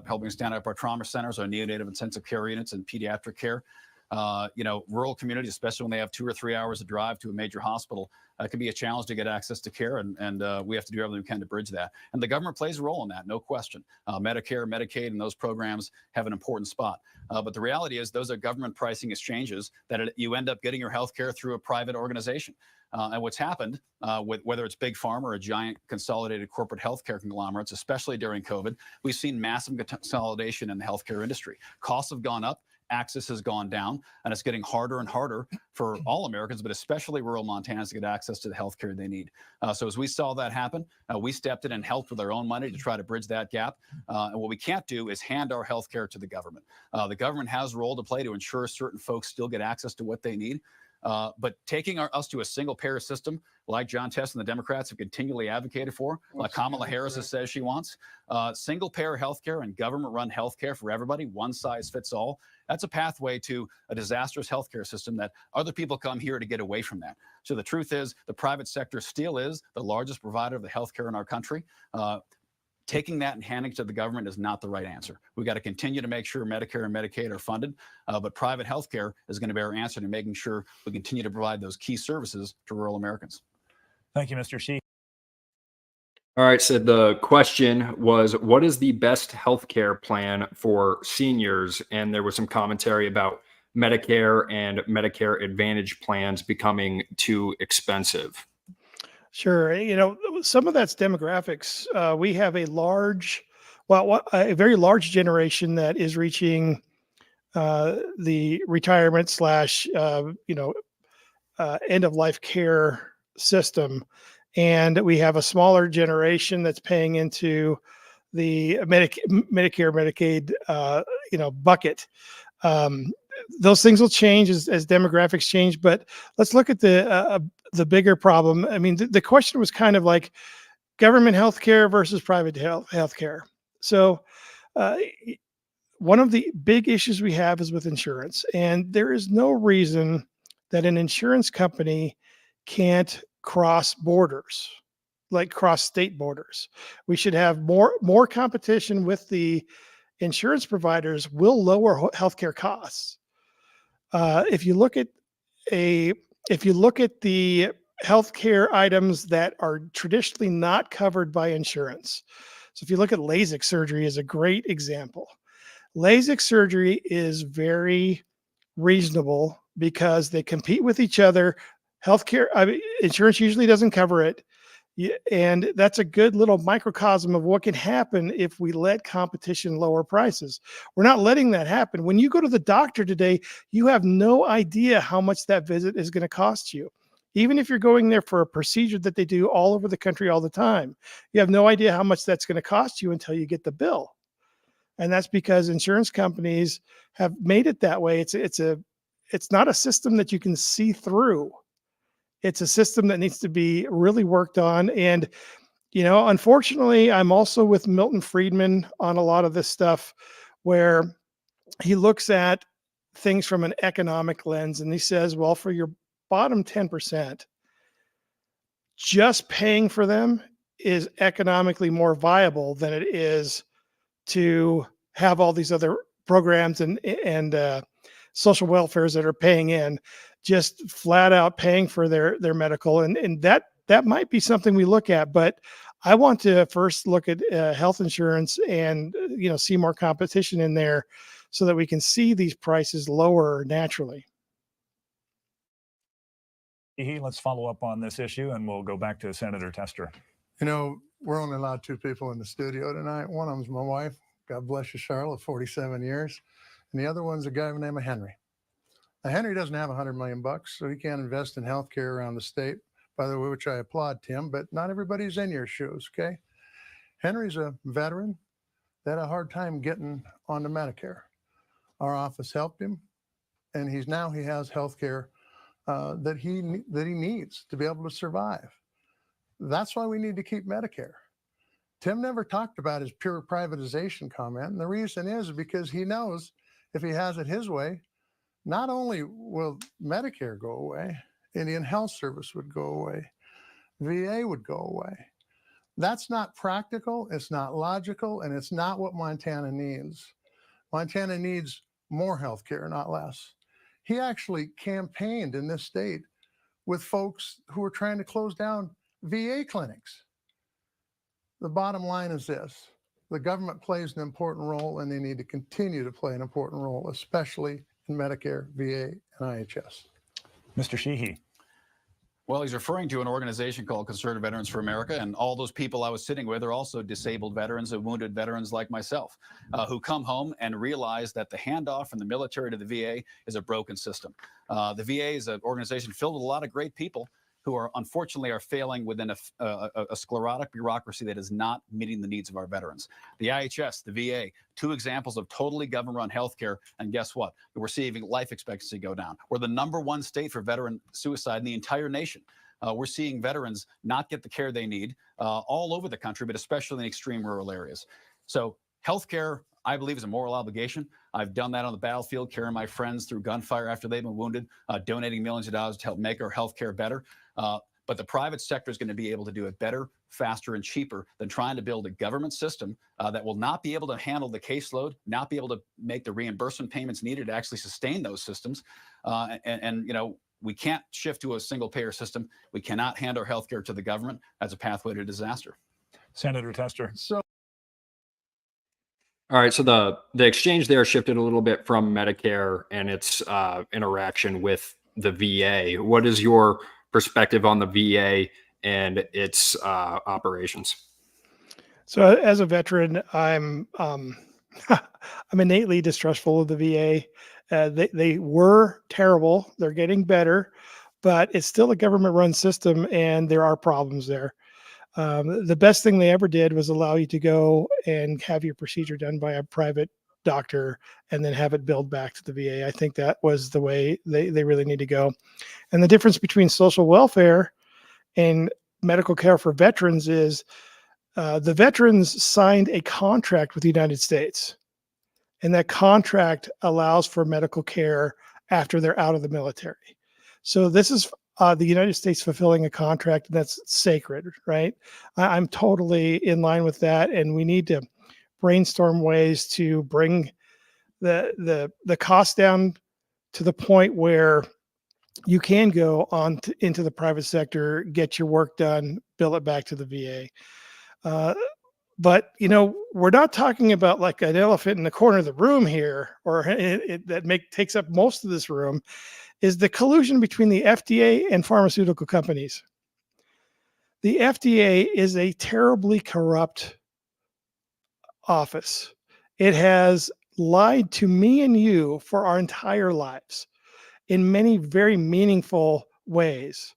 S7: helping stand up our trauma centers, our neonatal intensive care units, and pediatric care. Rural communities, especially when they have 2 or 3 hours of drive to a major hospital, can be a challenge to get access to care, and we have to do everything we can to bridge that. And the government plays a role in that, no question. Medicare, Medicaid, and those programs have an important spot. But the reality is those are government pricing exchanges that you end up getting your health care through a private organization. And what's happened, with whether it's Big Pharma or a giant consolidated corporate healthcare conglomerates, especially during COVID, we've seen massive consolidation in the healthcare industry. Costs have gone up, access has gone down, and it's getting harder and harder for all Americans, but especially rural Montanans, to get access to the healthcare they need. So as we saw that happen, we stepped in and helped with our own money to try to bridge that gap. And what we can't do is hand our healthcare to the government. The government has a role to play to ensure certain folks still get access to what they need. But taking us to a single payer system, like John Test and the Democrats have continually advocated for, like Kamala Harris says she wants, single payer healthcare and government run healthcare for everybody, one size fits all. That's a pathway to a disastrous healthcare system that other people come here to get away from that. So the truth is the private sector still is the largest provider of the healthcare in our country. Taking that and handing it to the government is not the right answer. We've got to continue to make sure Medicare and Medicaid are funded, but private health care is going to be our answer to making sure we continue to provide those key services to rural Americans.
S5: Thank you, Mr. Sheehy.
S1: All right, so the question was, what is the best healthcare plan for seniors? And there was some commentary about Medicare and Medicare Advantage plans becoming too expensive.
S2: Sure. Some of that's demographics. We have a very large generation that is reaching the retirement / end of life care system. And we have a smaller generation that's paying into the Medicare, Medicaid, bucket. Those things will change as demographics change, but let's look at the bigger problem. I mean, the question was kind of like government healthcare versus private healthcare. So one of the big issues we have is with insurance, and there is no reason that an insurance company can't cross borders, like cross state borders. We should have more competition with the insurance providers will lower healthcare costs. If you look at the healthcare items that are traditionally not covered by insurance. So if you look at LASIK surgery is a great example. LASIK surgery is very reasonable because they compete with each other. Insurance usually doesn't cover it. And that's a good little microcosm of what can happen if we let competition lower prices. We're not letting that happen. When you go to the doctor today, you have no idea how much that visit is going to cost you. Even if you're going there for a procedure that they do all over the country all the time, you have no idea how much that's going to cost you until you get the bill. And that's because insurance companies have made it that way. It's not a system that you can see through. It's a system that needs to be really worked on. And, unfortunately, I'm also with Milton Friedman on a lot of this stuff where he looks at things from an economic lens and he says, well, for your bottom 10%, just paying for them is economically more viable than it is to have all these other programs and social welfares that are paying in, just flat out paying for their medical. And that might be something we look at, but I want to first look at health insurance and, see more competition in there so that we can see these prices lower naturally.
S5: Let's follow up on this issue and we'll go back to Senator Tester.
S6: We're only allowed 2 people in the studio tonight. One of them's my wife. God bless you, Charlotte, 47 years. And the other one's a guy by the name of Henry. Now, Henry doesn't have $100 million, so he can't invest in healthcare around the state, by the way, which I applaud, Tim, but not everybody's in your shoes, okay? Henry's a veteran that had a hard time getting onto Medicare. Our office helped him, and he has healthcare that he needs to be able to survive. That's why we need to keep Medicare. Tim never talked about his pure privatization comment, and the reason is because he knows if he has it his way, not only will Medicare go away, Indian Health Service would go away, VA would go away. That's not practical, it's not logical, and it's not what Montana needs. Montana needs more healthcare, not less. He actually campaigned in this state with folks who were trying to close down VA clinics. The bottom line is this: the government plays an important role, and they need to continue to play an important role, especially in Medicare, VA, and IHS.
S5: Mr. Sheehy.
S7: Well, he's referring to an organization called Conservative Veterans for America, and all those people I was sitting with are also disabled veterans and wounded veterans like myself, who come home and realize that the handoff from the military to the VA is a broken system. The VA is an organization filled with a lot of great people who are unfortunately failing within a sclerotic bureaucracy that is not meeting the needs of our veterans. The IHS, the VA, two examples of totally government-run healthcare, and guess what? We're seeing life expectancy go down. We're the #1 state for veteran suicide in the entire nation. We're seeing veterans not get the care they need all over the country, but especially in extreme rural areas. So healthcare, I believe, is a moral obligation. I've done that on the battlefield, carrying my friends through gunfire after they've been wounded, donating millions of dollars to help make our healthcare better. But the private sector is going to be able to do it better, faster, and cheaper than trying to build a government system that will not be able to handle the caseload, not be able to make the reimbursement payments needed to actually sustain those systems. And you know, we can't shift to a single payer system. We cannot hand our healthcare to the government as a pathway to disaster.
S5: Senator Tester.
S6: So
S1: All right, so the exchange there shifted a little bit from Medicare and its interaction with the VA. What is your perspective on the VA and its operations?
S2: So as a veteran, I'm I'm innately distrustful of the VA. They were terrible. They're getting better, but it's still a government-run system, and there are problems there. The best thing they ever did was allow you to go and have your procedure done by a private doctor and then have it billed back to the VA. I think that was the way they really need to go. And the difference between social welfare and medical care for veterans is the veterans signed a contract with the United States, and that contract allows for medical care after they're out of the military. So this is the United States fulfilling a contract, and that's sacred, right? I'm totally in line with that, and we need to brainstorm ways to bring the cost down to the point where you can go on into the private sector, get your work done, bill it back to the VA. But you know, we're not talking about like an elephant in the corner of the room here, or that takes up most of this room. Is the collusion between the FDA and pharmaceutical companies. The FDA is a terribly corrupt office. It has lied to me and you for our entire lives in many very meaningful ways,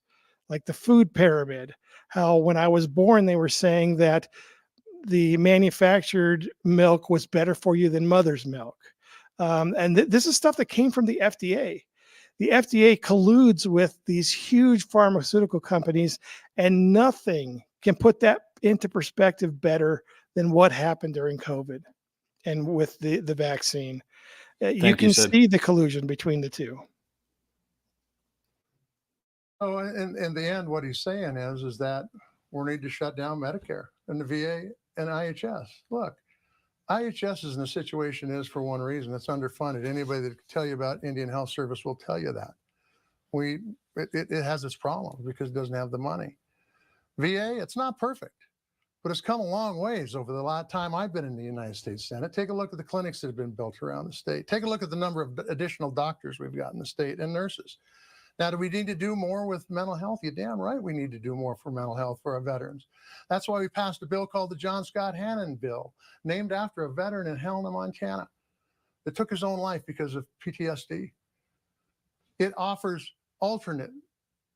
S2: like the food pyramid, how when I was born, they were saying that the manufactured milk was better for you than mother's milk. And this is stuff that came from the FDA. The FDA colludes with these huge pharmaceutical companies, and nothing can put that into perspective better than what happened during COVID and with the vaccine. You can see the collusion between the two.
S6: Oh, in the end, what he's saying is that we need to shut down Medicare and the VA and IHS. Look, IHS is in the situation is for one reason: it's underfunded. Anybody that can tell you about Indian Health Service will tell you that. It has its problems because it doesn't have the money. VA, it's not perfect, but it's come a long ways over the last time I've been in the United States Senate. Take a look at the clinics that have been built around the state. Take a look at the number of additional doctors we've got in the state and nurses. Now, do we need to do more with mental health? You're damn right we need to do more for mental health for our veterans. That's why we passed a bill called the John Scott Hannon Bill, named after a veteran in Helena, Montana, that took his own life because of PTSD. It offers alternate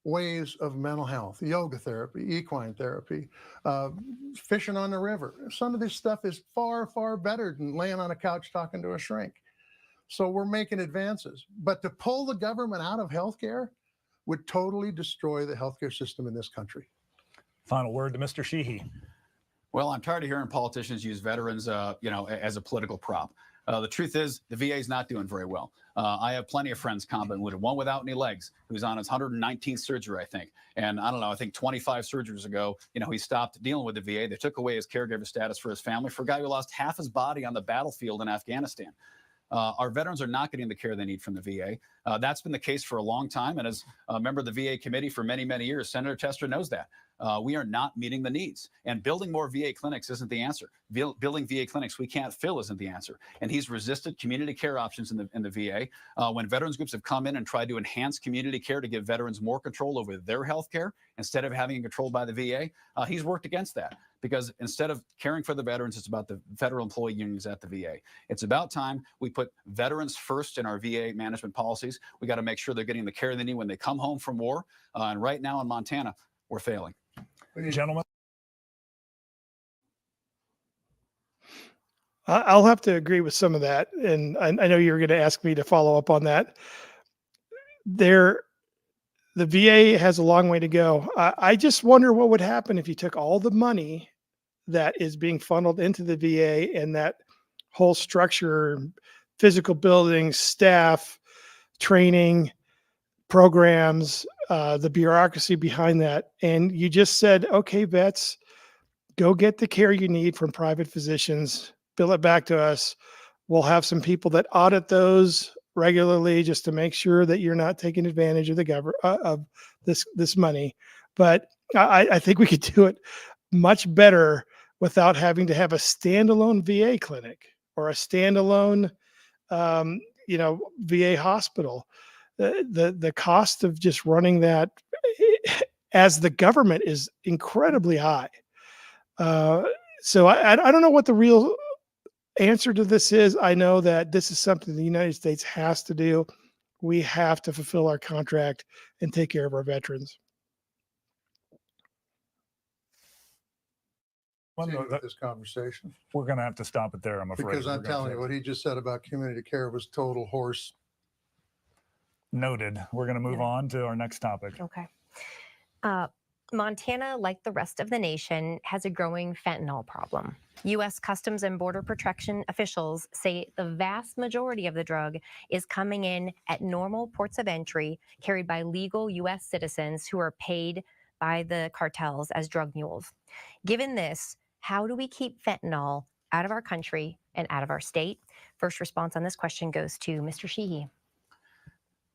S6: ways of mental health: yoga therapy, equine therapy, fishing on the river. Some of this stuff is far, far better than laying on a couch talking to a shrink. So we're making advances. But to pull the government out of healthcare would totally destroy the healthcare system in this country.
S5: Final word to Mr. Sheehy.
S7: Well, I'm tired of hearing politicians use veterans, as a political prop. The truth is, the VA is not doing very well. I have plenty of friends combat wounded, one without any legs, who's on his 119th surgery, I think. And I don't know, I think 25 surgeries ago, he stopped dealing with the VA. They took away his caregiver status for his family for a guy who lost half his body on the battlefield in Afghanistan. Our veterans are not getting the care they need from the VA. That's been the case for a long time. And as a member of the VA committee for many, many years, Senator Tester knows that. We are not meeting the needs. And building more VA clinics isn't the answer. Building VA clinics we can't fill isn't the answer. And he's resisted community care options in the VA. When veterans groups have come in and tried to enhance community care to give veterans more control over their health care instead of having it controlled by the VA, he's worked against that. Because instead of caring for the veterans, it's about the federal employee unions at the VA. It's about time we put veterans first in our VA management policies. We got to make sure they're getting the care they need when they come home from war. And right now in Montana, we're failing.
S5: Gentlemen.
S2: I'll have to agree with some of that. And I know you're going to ask me to follow up on that. The VA has a long way to go. I just wonder what would happen if you took all the money that is being funneled into the VA and that whole structure, physical buildings, staff, training, programs, the bureaucracy behind that. And you just said, okay, vets, go get the care you need from private physicians, bill it back to us. We'll have some people that audit those regularly just to make sure that you're not taking advantage of the government of this money. But I think we could do it much better without having to have a standalone VA clinic or a standalone, VA hospital. The cost of just running that as the government is incredibly high. So I don't know what the real answer to this is. I know that this is something the United States has to do. We have to fulfill our contract and take care of our veterans.
S6: This conversation.
S5: We're going to have to stop it there, I'm afraid.
S6: Because I'm telling you, what he just said about community care was total horse.
S5: Noted. We're going to move on to our next topic.
S4: Okay. Montana, like the rest of the nation, has a growing fentanyl problem. U.S. Customs and Border Protection officials say the vast majority of the drug is coming in at normal ports of entry carried by legal U.S. citizens who are paid by the cartels as drug mules. Given this, how do we keep fentanyl out of our country and out of our state? First response on this question goes to Mr. Sheehy.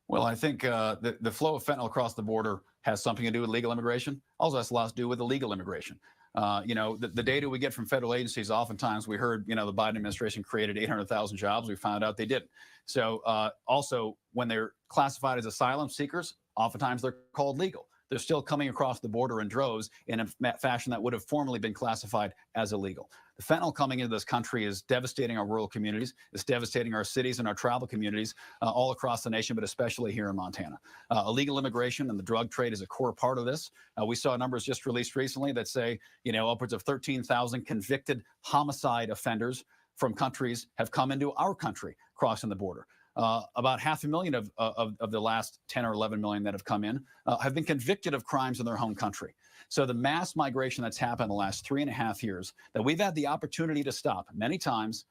S7: Well, I think the flow of fentanyl across the border has something to do with legal immigration. Also has a lot to do with illegal immigration. The data we get from federal agencies, oftentimes we heard, the Biden administration created 800,000 jobs. We found out they didn't. So also, when they're classified as asylum seekers, oftentimes they're called legal. They're still coming across the border in droves in a fashion that would have formerly been classified as illegal. The fentanyl coming into this country is devastating our rural communities. It's devastating our cities and our travel communities all across the nation, but especially here in Montana. Illegal immigration and the drug trade is a core part of this. We saw numbers just released recently that say, upwards of 13,000 convicted homicide offenders from countries have come into our country crossing the border. About 500,000 of the last 10 or 11 million that have come in have been convicted of crimes in their home country. So the mass migration that's happened in the last 3.5 years that we've had the opportunity to stop many times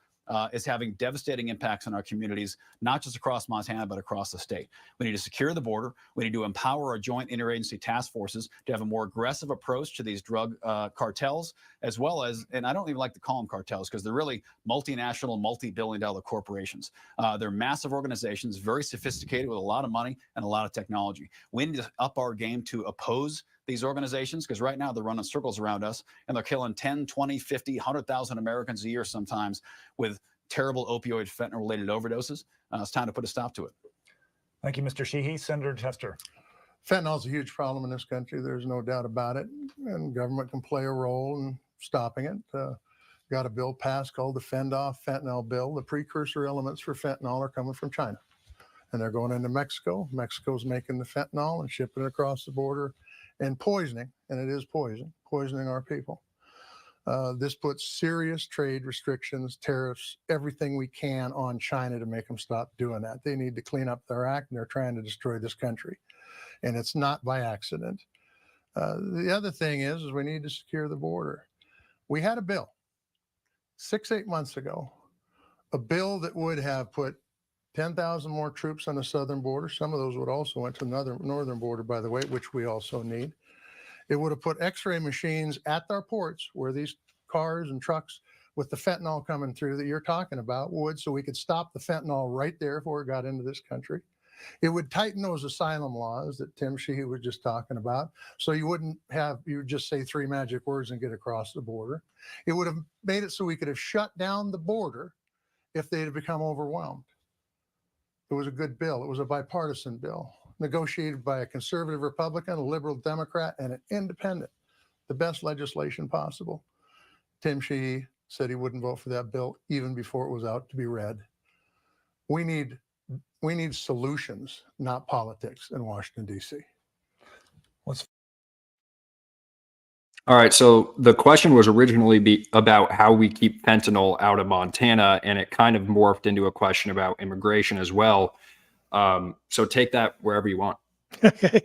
S7: is having devastating impacts on our communities, not just across Montana, but across the state. We need to secure the border. We need to empower our joint interagency task forces to have a more aggressive approach to these drug cartels, as well as, and I don't even like to call them cartels because they're really multinational, multi-billion-dollar corporations. They're massive organizations, very sophisticated with a lot of money and a lot of technology. We need to up our game to oppose these organizations, because right now they're running circles around us and they're killing 10, 20, 50, 100,000 Americans a year sometimes with terrible opioid fentanyl-related overdoses. It's time to put a stop to it.
S5: Thank you, Mr. Sheehy. Senator Tester.
S6: Fentanyl is a huge problem in this country. There's no doubt about it. And government can play a role in stopping it. Got a bill passed called the Fend Off Fentanyl Bill. The precursor elements for fentanyl are coming from China. And they're going into Mexico. Mexico's making the fentanyl and shipping it across the border and poisoning, and it is poisoning our people. This puts serious trade restrictions, tariffs, everything we can on China to make them stop doing that. They need to clean up their act, and they're trying to destroy this country. And it's not by accident. The other thing is we need to secure the border. We had a bill 6-8 months ago, a bill that would have put 10,000 more troops on the southern border. Some of those would also went to another northern border, by the way, which we also need. It would have put x-ray machines at our ports where these cars and trucks with the fentanyl coming through that you're talking about would, so we could stop the fentanyl right there before it got into this country. It would tighten those asylum laws that Tim Sheehy was just talking about. So you wouldn't have, you would just say 3 magic words and get across the border. It would have made it so we could have shut down the border if they had become overwhelmed. It was a good bill. It was a bipartisan bill, negotiated by a conservative Republican, a liberal Democrat, and an independent. The best legislation possible. Tim Sheehy said he wouldn't vote for that bill even before it was out to be read. We need solutions, not politics in Washington, D.C.
S1: All right. So the question was originally about how we keep fentanyl out of Montana, and it kind of morphed into a question about immigration as well. So take that wherever you want.
S2: Okay.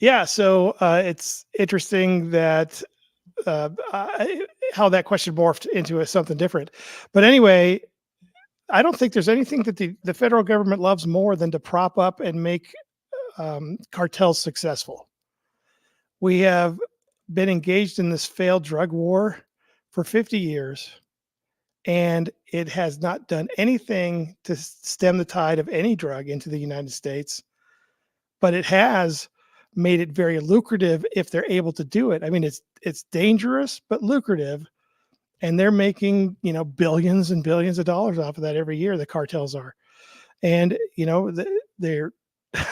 S2: Yeah. So it's interesting that how that question morphed into something different. But anyway, I don't think there's anything that the federal government loves more than to prop up and make cartels successful. We have been engaged in this failed drug war for 50 years, and it has not done anything to stem the tide of any drug into the United States, but it has made it very lucrative if they're able to do it. I mean, it's dangerous, but lucrative. And they're making, billions and billions of dollars off of that every year. The cartels are. And, they're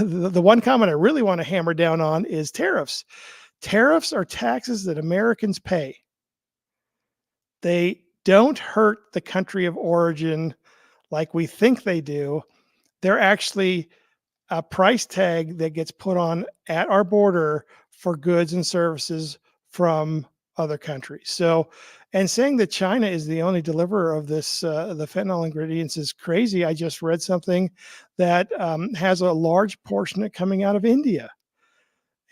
S2: the one comment I really want to hammer down on is tariffs. Tariffs are taxes that Americans pay. They don't hurt the country of origin like we think they do. They're actually a price tag that gets put on at our border for goods and services from other countries. So, and saying that China is the only deliverer of this, the fentanyl ingredients is crazy. I just read something that has a large portion of it coming out of India.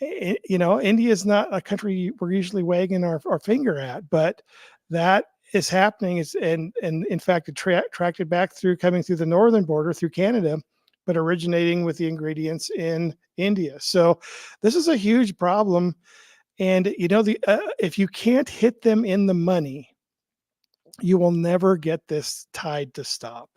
S2: India is not a country we're usually wagging our finger at, but that is happening. And in fact, it tracked it back coming through the northern border through Canada, but originating with the ingredients in India. So this is a huge problem. And if you can't hit them in the money, you will never get this tide to stop.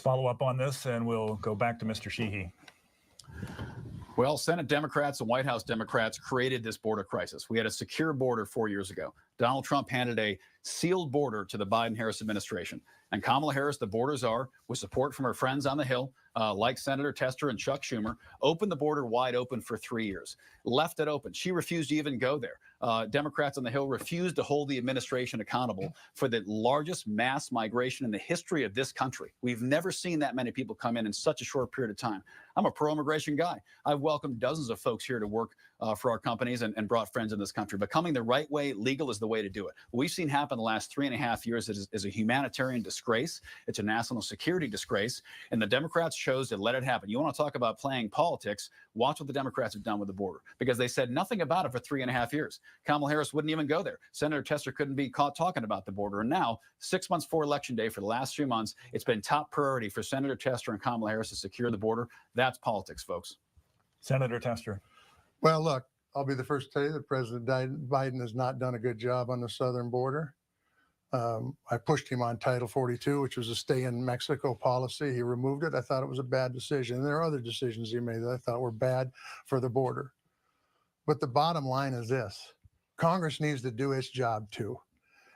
S5: Follow up on this, and we'll go back to Mr. Sheehy.
S7: Well, Senate Democrats and White House Democrats created this border crisis. We had a secure border 4 years ago. Donald Trump handed a sealed border to the Biden-Harris administration. And Kamala Harris, the border czar, with support from her friends on the Hill, like Senator Tester and Chuck Schumer, opened the border wide open for 3 years, left it open. She refused to even go there. Democrats on the Hill refused to hold the administration accountable for the largest mass migration in the history of this country. We've never seen that many people come in such a short period of time. I'm a pro-immigration guy. I've welcomed dozens of folks here to work for our companies and brought friends in this country. But coming the right way, legal, is the way to do it. What we've seen happen the last 3.5 years is a humanitarian disgrace. It's a national security disgrace. And the Democrats chose to let it happen. You want to talk about playing politics? Watch what the Democrats have done with the border, because they said nothing about it for 3.5 years. Kamala Harris wouldn't even go there. Senator Tester couldn't be caught talking about the border. And now, 6 months before Election Day, for the last 3 months, it's been top priority for Senator Tester and Kamala Harris to secure the border. That's politics, folks.
S5: Senator Tester.
S6: Well, look, I'll be the first to tell you that President Biden has not done a good job on the southern border. I pushed him on Title 42, which was a stay in Mexico policy. He removed it. I thought it was a bad decision. And there are other decisions he made that I thought were bad for the border. But the bottom line is this: Congress needs to do its job too.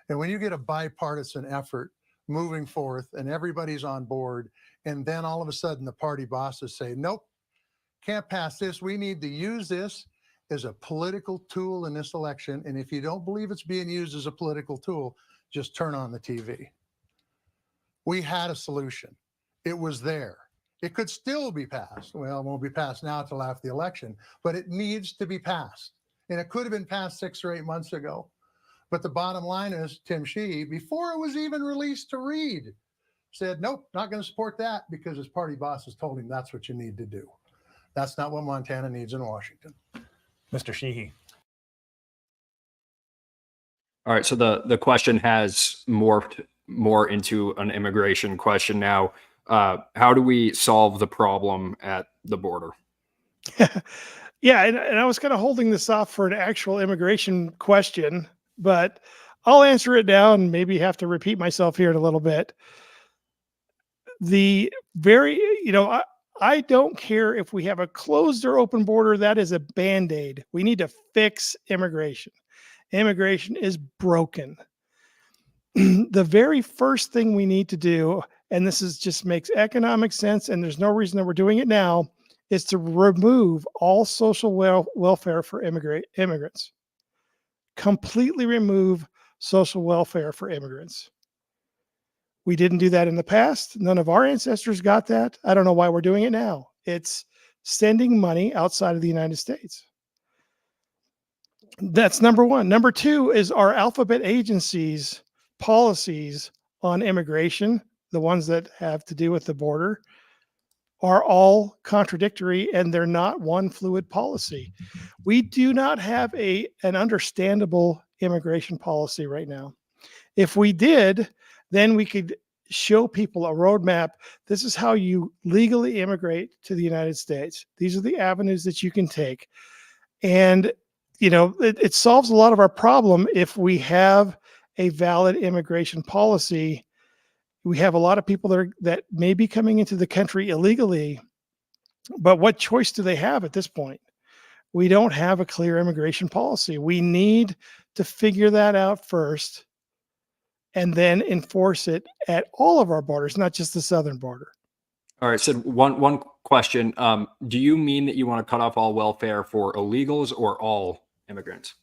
S6: And when you get a bipartisan effort moving forth and everybody's on board, and then all of a sudden the party bosses say, nope, can't pass this. We need to use this as a political tool in this election. And if you don't believe it's being used as a political tool, just turn on the TV. We had a solution. It was there. It could still be passed. Well, it won't be passed now till after the election, but it needs to be passed. And it could have been passed 6 or 8 months ago. But the bottom line is, Tim Sheehy, before it was even released to read, said, nope, not going to support that, because his party bosses told him that's what you need to do. That's not what Montana needs in Washington.
S5: Mr. Sheehy.
S1: All right. So the question has morphed more into an immigration question now. How do we solve the problem at the border?
S2: Yeah, and I was kind of holding this off for an actual immigration question, but I'll answer it now and maybe have to repeat myself here in a little bit. The very, I don't care if we have a closed or open border, that is a band-aid. We need to fix immigration. Immigration is broken. The very first thing we need to do, and this is just makes economic sense, and there's no reason that we're doing it now, is to remove all social welfare for immigrants. Completely remove social welfare for immigrants. We didn't do that in the past. None of our ancestors got that. I don't know why we're doing it now. It's sending money outside of the United States. That's number one. Number two is our alphabet agencies' policies on immigration, the ones that have to do with the border, are all contradictory, and they're not one fluid policy. We do not have an understandable immigration policy right now. If we did, then we could show people a roadmap. This is how you legally immigrate to the United States. These are the avenues that you can take. And, it solves a lot of our problem if we have a valid immigration policy. We have a lot of people that may be coming into the country illegally, but what choice do they have at this point? We don't have a clear immigration policy. We need to figure that out first and then enforce it at all of our borders, not just the southern border.
S1: All right, Sid, one question. Do you mean that you want to cut off all welfare for illegals or all immigrants?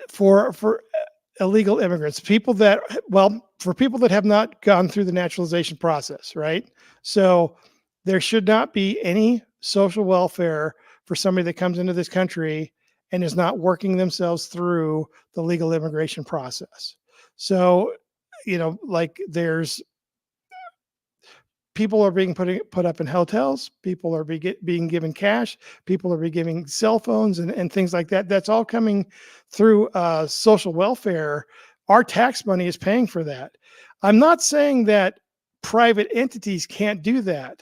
S2: For illegal immigrants, for people that have not gone through the naturalization process, right? So there should not be any social welfare for somebody that comes into this country and is not working themselves through the legal immigration process. So, like there's people are being put up in hotels, people are being given cash, people are being given cell phones and things like that. That's all coming through social welfare. Our tax money is paying for that. I'm not saying that private entities can't do that.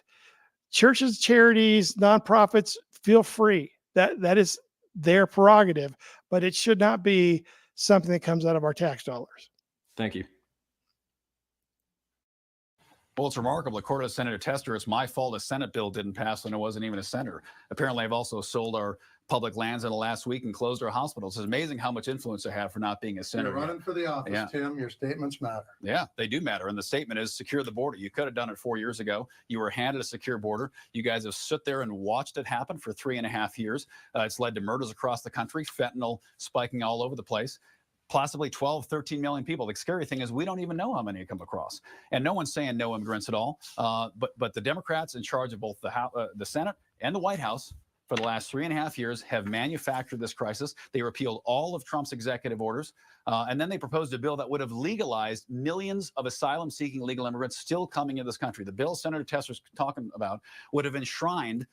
S2: Churches, charities, nonprofits, feel free. That is their prerogative, but it should not be something that comes out of our tax dollars.
S1: Thank you.
S7: Well, it's remarkable. According to Senator Tester, it's my fault a Senate bill didn't pass when it wasn't even a senator. Apparently, I've also sold our public lands in the last week and closed our hospitals. It's amazing how much influence I have for not being a senator.
S6: You're running for the office,
S7: Yeah.
S6: Tim. Your statements matter.
S7: Yeah, they do matter. And the statement is secure the border. You could have done it 4 years ago. You were handed a secure border. You guys have stood there and watched it happen for 3.5 years. It's led to murders across the country, fentanyl spiking all over the place. Possibly 12, 13 million people. The scary thing is we don't even know how many come across. And no one's saying no immigrants at all. But the Democrats in charge of both the Senate and the White House for the last 3.5 years have manufactured this crisis. They repealed all of Trump's executive orders. And then they proposed a bill that would have legalized millions of asylum-seeking legal immigrants still coming into this country. The bill Senator Tester's talking about would have enshrined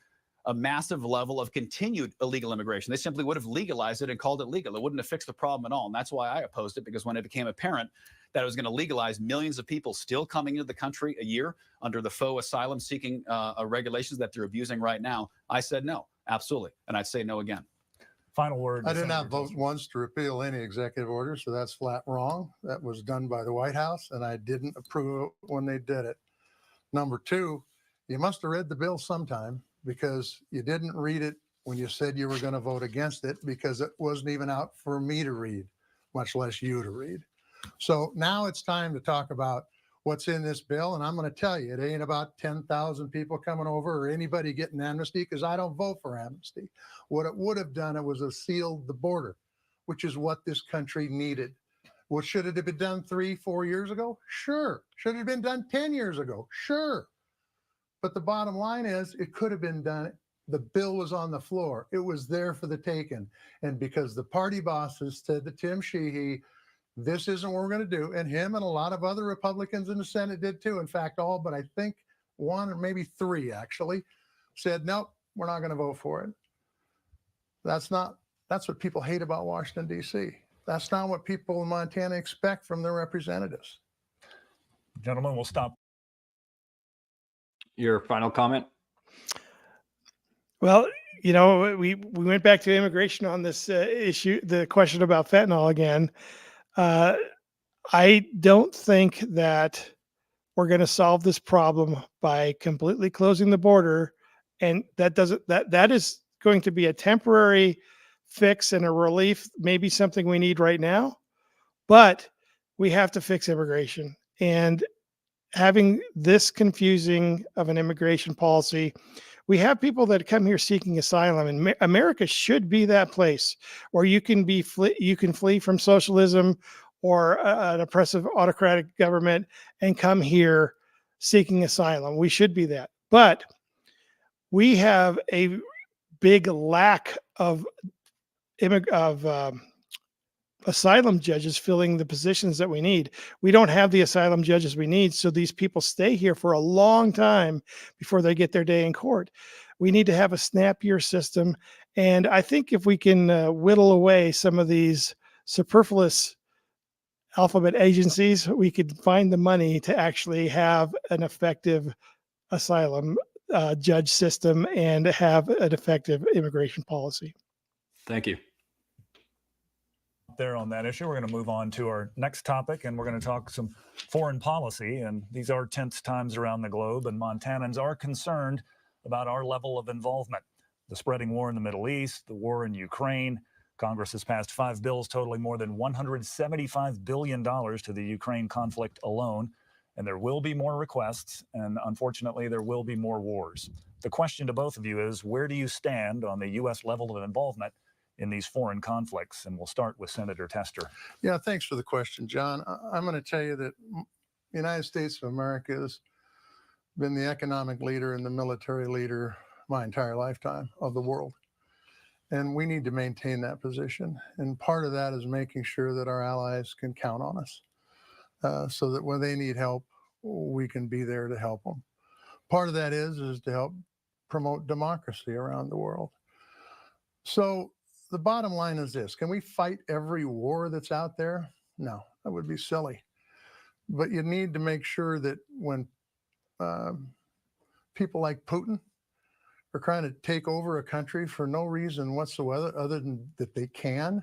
S7: a massive level of continued illegal immigration. They simply would have legalized it and called it legal. It wouldn't have fixed the problem at all. And that's why I opposed it, because when it became apparent that it was going to legalize millions of people still coming into the country a year under the faux asylum-seeking regulations that they're abusing right now, I said no, absolutely. And I'd say no again.
S5: Final word.
S6: I did not vote once to repeal any executive order, so that's flat wrong. That was done by the White House, and I didn't approve it when they did it. Number two, you must have read the bill sometime, because you didn't read it when you said you were going to vote against it, because it wasn't even out for me to read, much less you to read. So now it's time to talk about what's in this bill. And I'm going to tell you, it ain't about 10,000 people coming over or anybody getting amnesty, because I don't vote for amnesty. What it would have done, it was have sealed the border, which is what this country needed. Well, should it have been done 3-4 years ago? Sure. Should it have been done 10 years ago? Sure. But the bottom line is, it could have been done. The bill was on the floor. It was there for the taking. And because the party bosses said to Tim Sheehy, this isn't what we're going to do, and him and a lot of other Republicans in the Senate did too. In fact, all but I think 1 or maybe 3 actually said, nope, we're not going to vote for it. That's what people hate about Washington, D.C. That's not what people in Montana expect from their representatives.
S5: Gentlemen, we'll stop
S1: your final comment?
S2: Well, we went back to immigration on this issue, the question about fentanyl again. I don't think that we're going to solve this problem by completely closing the border, and that is going to be a temporary fix and a relief, maybe something we need right now, but we have to fix immigration. And having this confusing of an immigration policy, we have people that come here seeking asylum, and America should be that place where you can flee from socialism or an oppressive autocratic government and come here seeking asylum. We should be that, but we have a big lack of asylum judges filling the positions that we need. We don't have the asylum judges we need, so these people stay here for a long time before they get their day in court. We need to have a snappier system, and I think if we can whittle away some of these superfluous alphabet agencies, we could find the money to actually have an effective asylum judge system and have an effective immigration policy.
S1: Thank you.
S5: There on that issue. We're going to move on to our next topic, and we're going to talk some foreign policy. And these are tense times around the globe, and Montanans are concerned about our level of involvement. The spreading war in the Middle East, the war in Ukraine. Congress has passed 5 bills totaling more than $175 billion to the Ukraine conflict alone. And there will be more requests, and unfortunately, there will be more wars. The question to both of you is, where do you stand on the U.S. level of involvement in these foreign conflicts? And we'll start with Senator Tester.
S6: Yeah, thanks for the question, John. I'm going to tell you that the United States of America has been the economic leader and the military leader my entire lifetime of the world. And we need to maintain that position. And part of that is making sure that our allies can count on us so that when they need help, we can be there to help them. Part of that is to help promote democracy around the world. So the bottom line is this: can we fight every war that's out there? No, that would be silly. But you need to make sure that when people like Putin are trying to take over a country for no reason whatsoever other than that they can,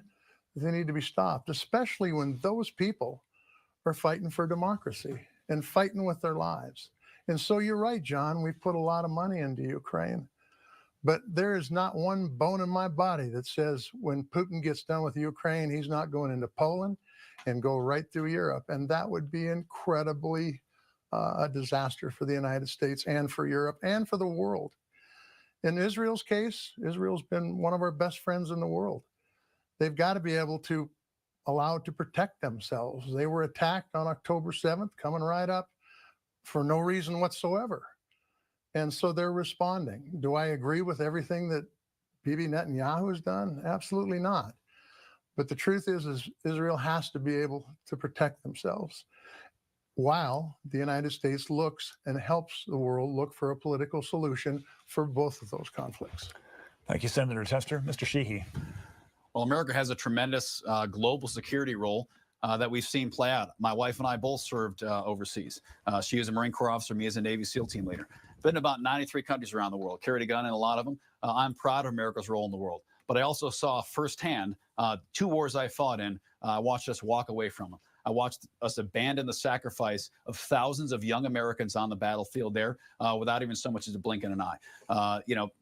S6: they need to be stopped, especially when those people are fighting for democracy and fighting with their lives. And so you're right, John, we've put a lot of money into Ukraine. But there is not one bone in my body that says when Putin gets done with Ukraine, he's not going into Poland and go right through Europe. And that would be incredibly a disaster for the United States and for Europe and for the world. In Israel's case, Israel's been one of our best friends in the world. They've got to be able to allow it to protect themselves. They were attacked on October 7th, coming right up for no reason whatsoever. And so they're responding. Do I agree with everything that Bibi Netanyahu has done? Absolutely not. But the truth is Israel has to be able to protect themselves while the United States looks and helps the world look for a political solution for both of those conflicts.
S5: Thank you, Senator Tester. Mr. Sheehy.
S7: Well, America has a tremendous global security role that we've seen play out. My wife and I both served overseas. She was a Marine Corps officer, me as a Navy SEAL team leader. Been in about 93 countries around the world, carried a gun in a lot of them. I'm proud of America's role in the world. But I also saw firsthand 2 wars I fought in. I watched us walk away from them. I watched us abandon the sacrifice of thousands of young Americans on the battlefield there without even so much as a blink in an eye.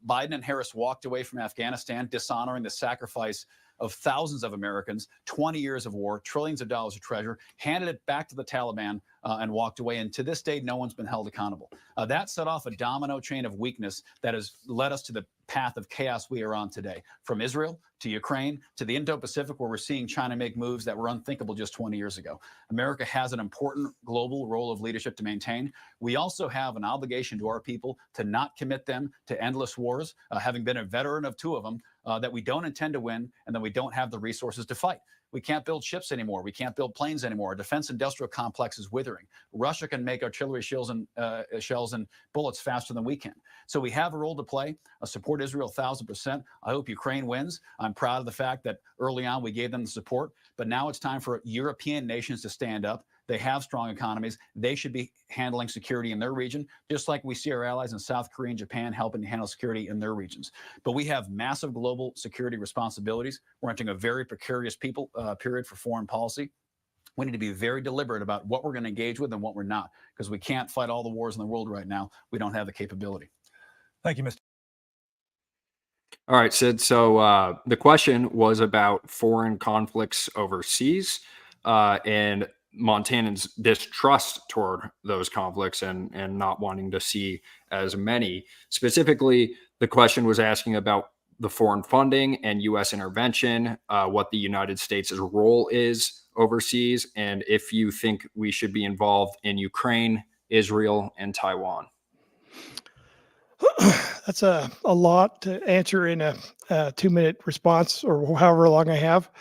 S7: Biden and Harris walked away from Afghanistan, dishonoring the sacrifice of thousands of Americans, 20 years of war, trillions of dollars of treasure, handed it back to the Taliban and walked away. And to this day, no one's been held accountable. That set off a domino chain of weakness that has led us to the path of chaos we are on today. From Israel to Ukraine to the Indo-Pacific, where we're seeing China make moves that were unthinkable just 20 years ago. America has an important global role of leadership to maintain. We also have an obligation to our people to not commit them to endless wars, having been a veteran of 2 of them, that we don't intend to win and that we don't have the resources to fight. We can't build ships anymore. We can't build planes anymore. Our defense industrial complex is withering. Russia can make artillery shells and bullets faster than we can. So we have a role to play. I support Israel 1,000%. I hope Ukraine wins. I'm proud of the fact that early on we gave them the support, but now it's time for European nations to stand up. They have strong economies. They should be handling security in their region, just like we see our allies in South Korea and Japan helping to handle security in their regions. But we have massive global security responsibilities. We're entering a very precarious period for foreign policy. We need to be very deliberate about what we're going to engage with and what we're not, because we can't fight all the wars in the world right now. We don't have the capability.
S5: Thank you, Mr.
S1: All right, Sid. So the question was about foreign conflicts overseas and Montanans' distrust toward those conflicts and not wanting to see as many. Specifically, the question was asking about the foreign funding and U.S. intervention, what the United States' role is overseas, and if you think we should be involved in Ukraine, Israel, and Taiwan.
S2: That's a lot to answer in a 2-minute response or however long I have.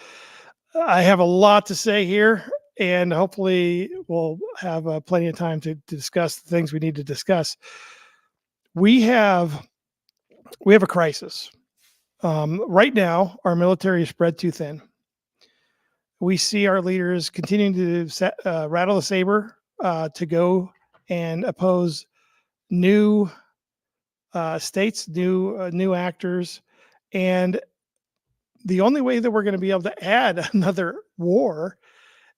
S2: I have a lot to say here, and hopefully we'll have plenty of time to discuss the things we need to discuss. We have a crisis. Right now, our military is spread too thin. We see our leaders continuing to rattle the saber to go and oppose new states, new actors, and the only way that we're going to be able to add another war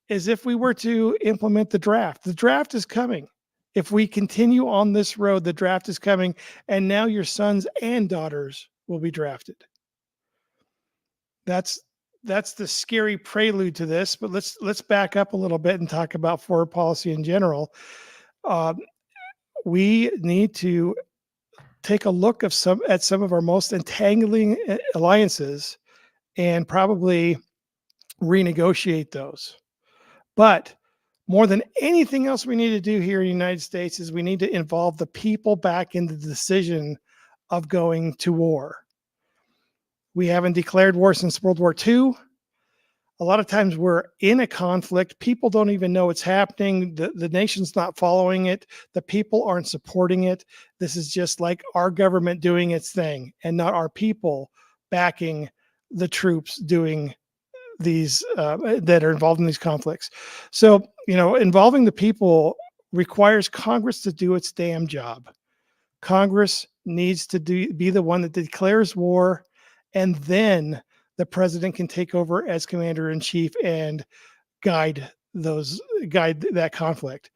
S2: is if we were to implement the draft. The draft is coming. If we continue on this road, the draft is coming, and now your sons and daughters will be drafted. That's the scary prelude to this. But let's back up a little bit and talk about foreign policy in general. We need to take a look at some of our most entangling alliances and probably renegotiate those. But more than anything else we need to do here in the United States is we need to involve the people back in the decision of going to war. We haven't declared war since World War II. A lot of times we're in a conflict. People don't even know it's happening. The nation's not following it. The people aren't supporting it. This is just like our government doing its thing and not our people backing the troops doing these that are involved in these conflicts. So, involving the people requires Congress to do its damn job. Congress needs to be the one that declares war, and then the president can take over as commander in chief and guide that conflict.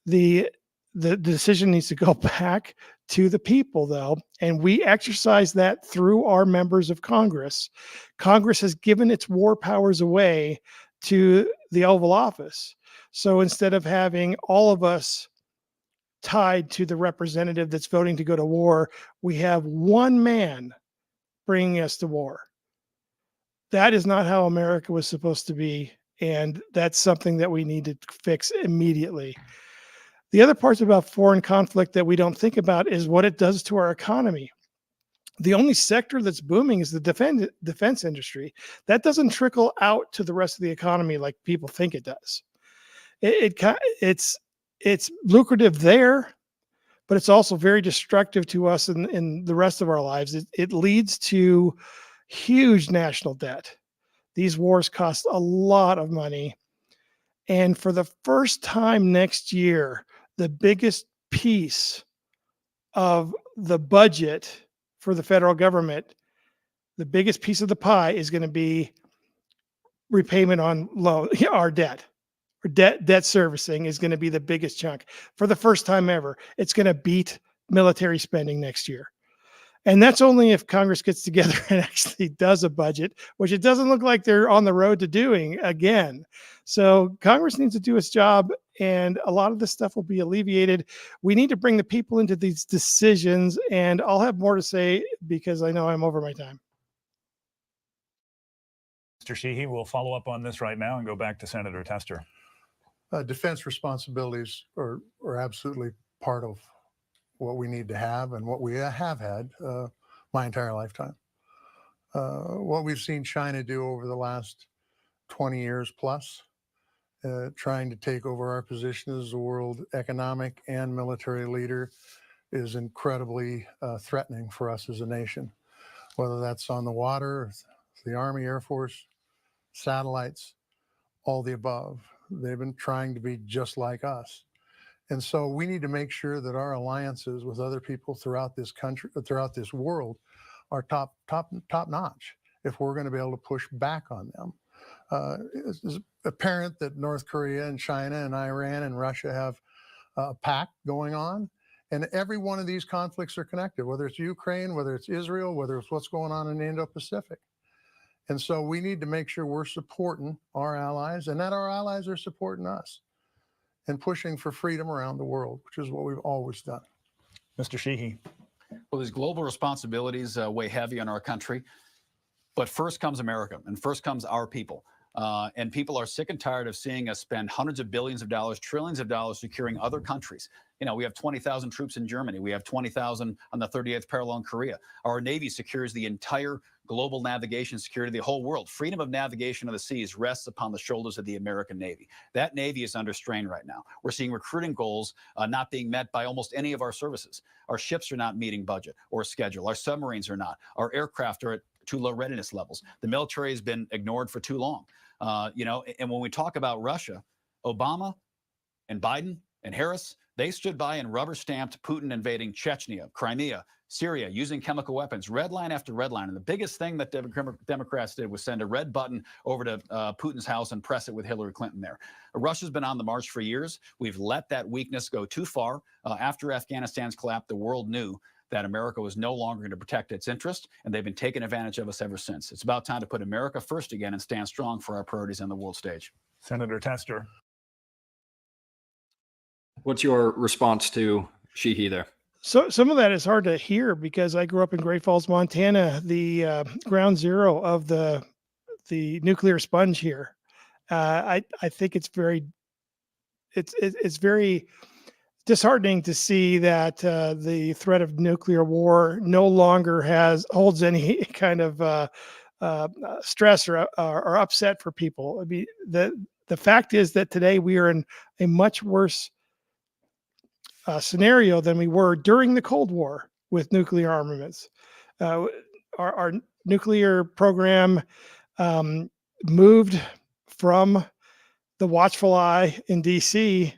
S2: The decision needs to go back to the people, though, and we exercise that through our members of Congress. Congress has given its war powers away to the Oval Office. So instead of having all of us tied to the representative that's voting to go to war, we have one man bringing us to war. That is not how America was supposed to be, and that's something that we need to fix immediately. The other parts about foreign conflict that we don't think about is what it does to our economy. The only sector that's booming is the defense industry. That doesn't trickle out to the rest of the economy like people think it does. It's lucrative there, but it's also very destructive to us in the rest of our lives. It leads to huge national debt. These wars cost a lot of money. And for the first time next year, the biggest piece of the budget for the federal government, the biggest piece of the pie is going to be repayment on loan, our debt. Or debt servicing is going to be the biggest chunk for the first time ever. It's going to beat military spending next year. And that's only if Congress gets together and actually does a budget, which it doesn't look like they're on the road to doing again. So Congress needs to do its job, and a lot of this stuff will be alleviated. We need to bring the people into these decisions, and I'll have more to say because I know I'm over my time.
S5: Mr. Sheehy, we'll follow up on this right now and go back to Senator Tester.
S6: Defense responsibilities are absolutely part of what we need to have and what we have had my entire lifetime. What we've seen China do over the last 20 years plus, trying to take over our position as the world economic and military leader is incredibly threatening for us as a nation, whether that's on the water, the Army, Air Force, satellites, all the above. They've been trying to be just like us. And so we need to make sure that our alliances with other people throughout this country, throughout this world, are top notch if we're going to be able to push back on them. It's apparent that North Korea and China and Iran and Russia have a pact going on, and every one of these conflicts are connected, whether it's Ukraine, whether it's Israel, whether it's what's going on in the Indo-Pacific. And so we need to make sure we're supporting our allies and that our allies are supporting us and pushing for freedom around the world, which is what we've always done.
S5: Mr. Sheehy.
S7: Well, these global responsibilities weigh heavy on our country, but first comes America and first comes our people. And people are sick and tired of seeing us spend hundreds of billions of dollars, trillions of dollars securing other countries. You know, we have 20,000 troops in Germany. We have 20,000 on the 38th parallel in Korea. Our Navy secures the entire global navigation security of the whole world. Freedom of navigation of the seas rests upon the shoulders of the American Navy. That Navy is under strain right now. We're seeing recruiting goals not being met by almost any of our services. Our ships are not meeting budget or schedule. Our submarines are not. Our aircraft are at too low readiness levels. The military has been ignored for too long. You know, and when we talk about Russia, Obama and Biden and Harris, they stood by and rubber stamped Putin invading Chechnya, Crimea, Syria, using chemical weapons, red line after red line. And the biggest thing that Democrats did was send a red button over to Putin's house and press it with Hillary Clinton there. Russia's been on the march for years. We've let that weakness go too far. After Afghanistan's collapse, the world knew that America was no longer going to protect its interest, and they've been taking advantage of us ever since. It's about time to put America first again and stand strong for our priorities on the world stage.
S5: Senator Tester.
S1: What's your response to Sheehy there?
S2: So some of that is hard to hear because I grew up in Great Falls, Montana, the ground zero of the nuclear sponge here. I think it's very disheartening to see that the threat of nuclear war no longer holds any kind of stress or upset for people. I mean, the fact is that today we are in a much worse scenario than we were during the Cold War with nuclear armaments. Our nuclear program moved from the watchful eye in DC,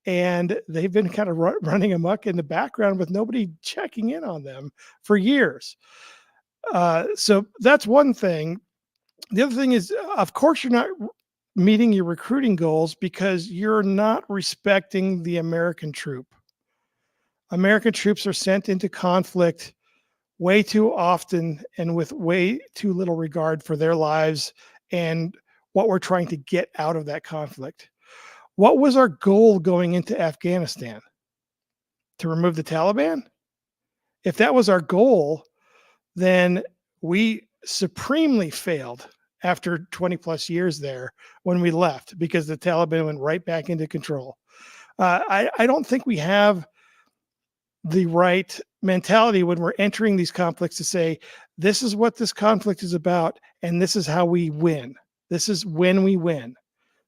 S2: and they've been kind of running amok in the background with nobody checking in on them for years. So that's one thing. The other thing is, of course, you're not meeting your recruiting goals because you're not respecting the American troop. American troops are sent into conflict way too often and with way too little regard for their lives and what we're trying to get out of that conflict. What was our goal going into Afghanistan? To remove the Taliban? If that was our goal, then we supremely failed after 20 plus years there when we left because the Taliban went right back into control. I don't think we have the right mentality when we're entering these conflicts to say, this is what this conflict is about, and this is how we win. This is when we win.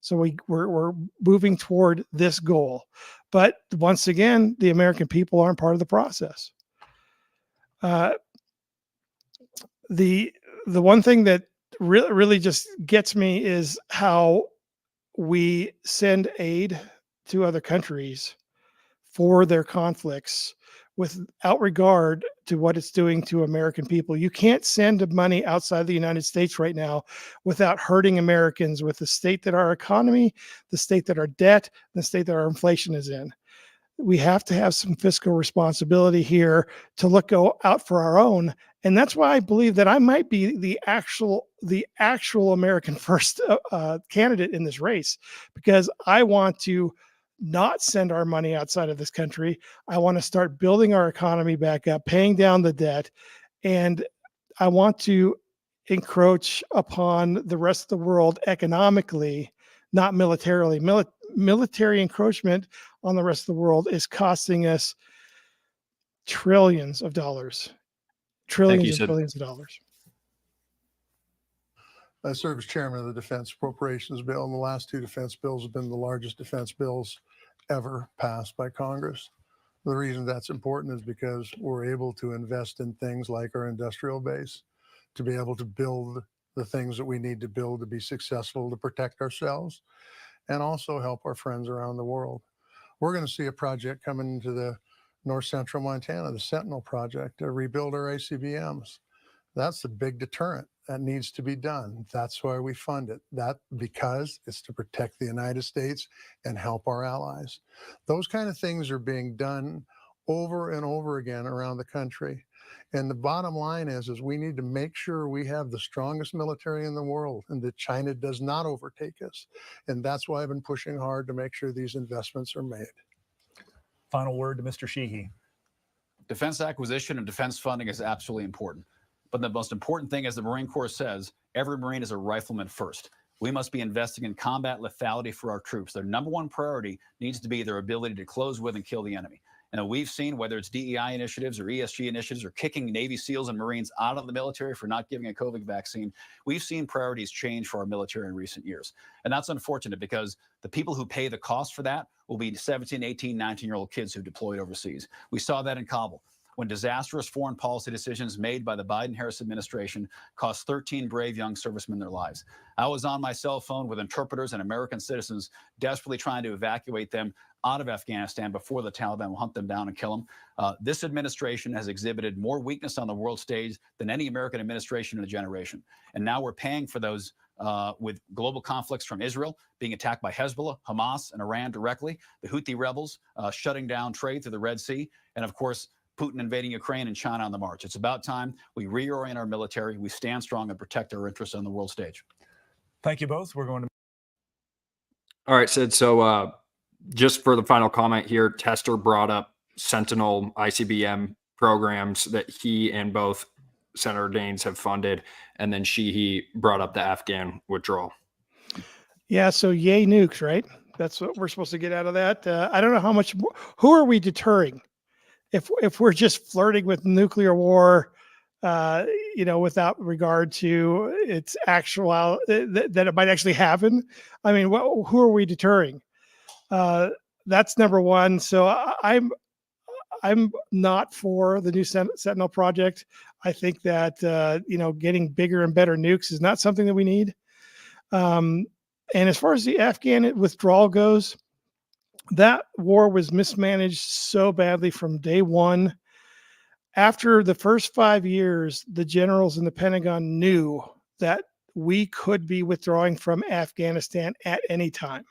S2: So we're moving toward this goal. But once again, the American people aren't part of the process. The one thing that really just gets me is how we send aid to other countries for their conflicts without regard to what it's doing to American people. You can't send money outside the United States right now without hurting Americans with the state that our economy, the state that our debt, the state that our inflation is in. We have to have some fiscal responsibility here to look out for our own. And that's why I believe that I might be the actual American first candidate in this race, because I want to not send our money outside of this country. I want to start building our economy back up, paying down the debt, and I want to encroach upon the rest of the world economically, not militarily. Military encroachment on the rest of the world is costing us trillions of dollars. Trillions and trillions of dollars.
S6: I serve as chairman of the Defense Appropriations Bill, and the last two defense bills have been the largest defense bills ever passed by Congress. The reason that's important is because we're able to invest in things like our industrial base, to be able to build the things that we need to build to be successful, to protect ourselves, and also help our friends around the world. We're going to see a project coming into the north central Montana, the Sentinel project, to rebuild our ICBMs. That's the big deterrent that needs to be done. That's why we fund it. Because it's to protect the United States and help our allies. Those kind of things are being done over and over again around the country. And the bottom line is we need to make sure we have the strongest military in the world and that China does not overtake us. And that's why I've been pushing hard to make sure these investments are made.
S5: Final word to Mr. Sheehy.
S7: Defense acquisition and defense funding is absolutely important. But the most important thing, as the Marine Corps says, every Marine is a rifleman first. We must be investing in combat lethality for our troops. Their number one priority needs to be their ability to close with and kill the enemy. And we've seen, whether it's DEI initiatives or ESG initiatives or kicking Navy SEALs and Marines out of the military for not giving a COVID vaccine, we've seen priorities change for our military in recent years. And that's unfortunate because the people who pay the cost for that will be 17, 18, 19-year-old kids who deployed overseas. We saw that in Kabul, when disastrous foreign policy decisions made by the Biden-Harris administration cost 13 brave young servicemen their lives. I was on my cell phone with interpreters and American citizens desperately trying to evacuate them out of Afghanistan before the Taliban will hunt them down and kill them. This administration has exhibited more weakness on the world stage than any American administration in a generation. And now we're paying for those with global conflicts from Israel being attacked by Hezbollah, Hamas, and Iran directly, the Houthi rebels shutting down trade through the Red Sea, and of course, Putin invading Ukraine and China on the march. It's about time we reorient our military, we stand strong and protect our interests on the world stage.
S5: Thank you both. We're going to.
S1: All right, Sid. So just for the final comment here, Tester brought up Sentinel ICBM programs that he and both Senator Daines have funded. And then Sheehy brought up the Afghan withdrawal.
S2: Yeah, so yay nukes, right? That's what we're supposed to get out of that. I don't know how much more, who are we deterring? If we're just flirting with nuclear war, without regard to its actual that it might actually happen. I mean, who are we deterring? That's number one. So I'm not for the new Sentinel project. I think that getting bigger and better nukes is not something that we need. And as far as the Afghan withdrawal goes, that war was mismanaged so badly from day one. After the first 5 years, the generals in the Pentagon knew that we could be withdrawing from Afghanistan at any time.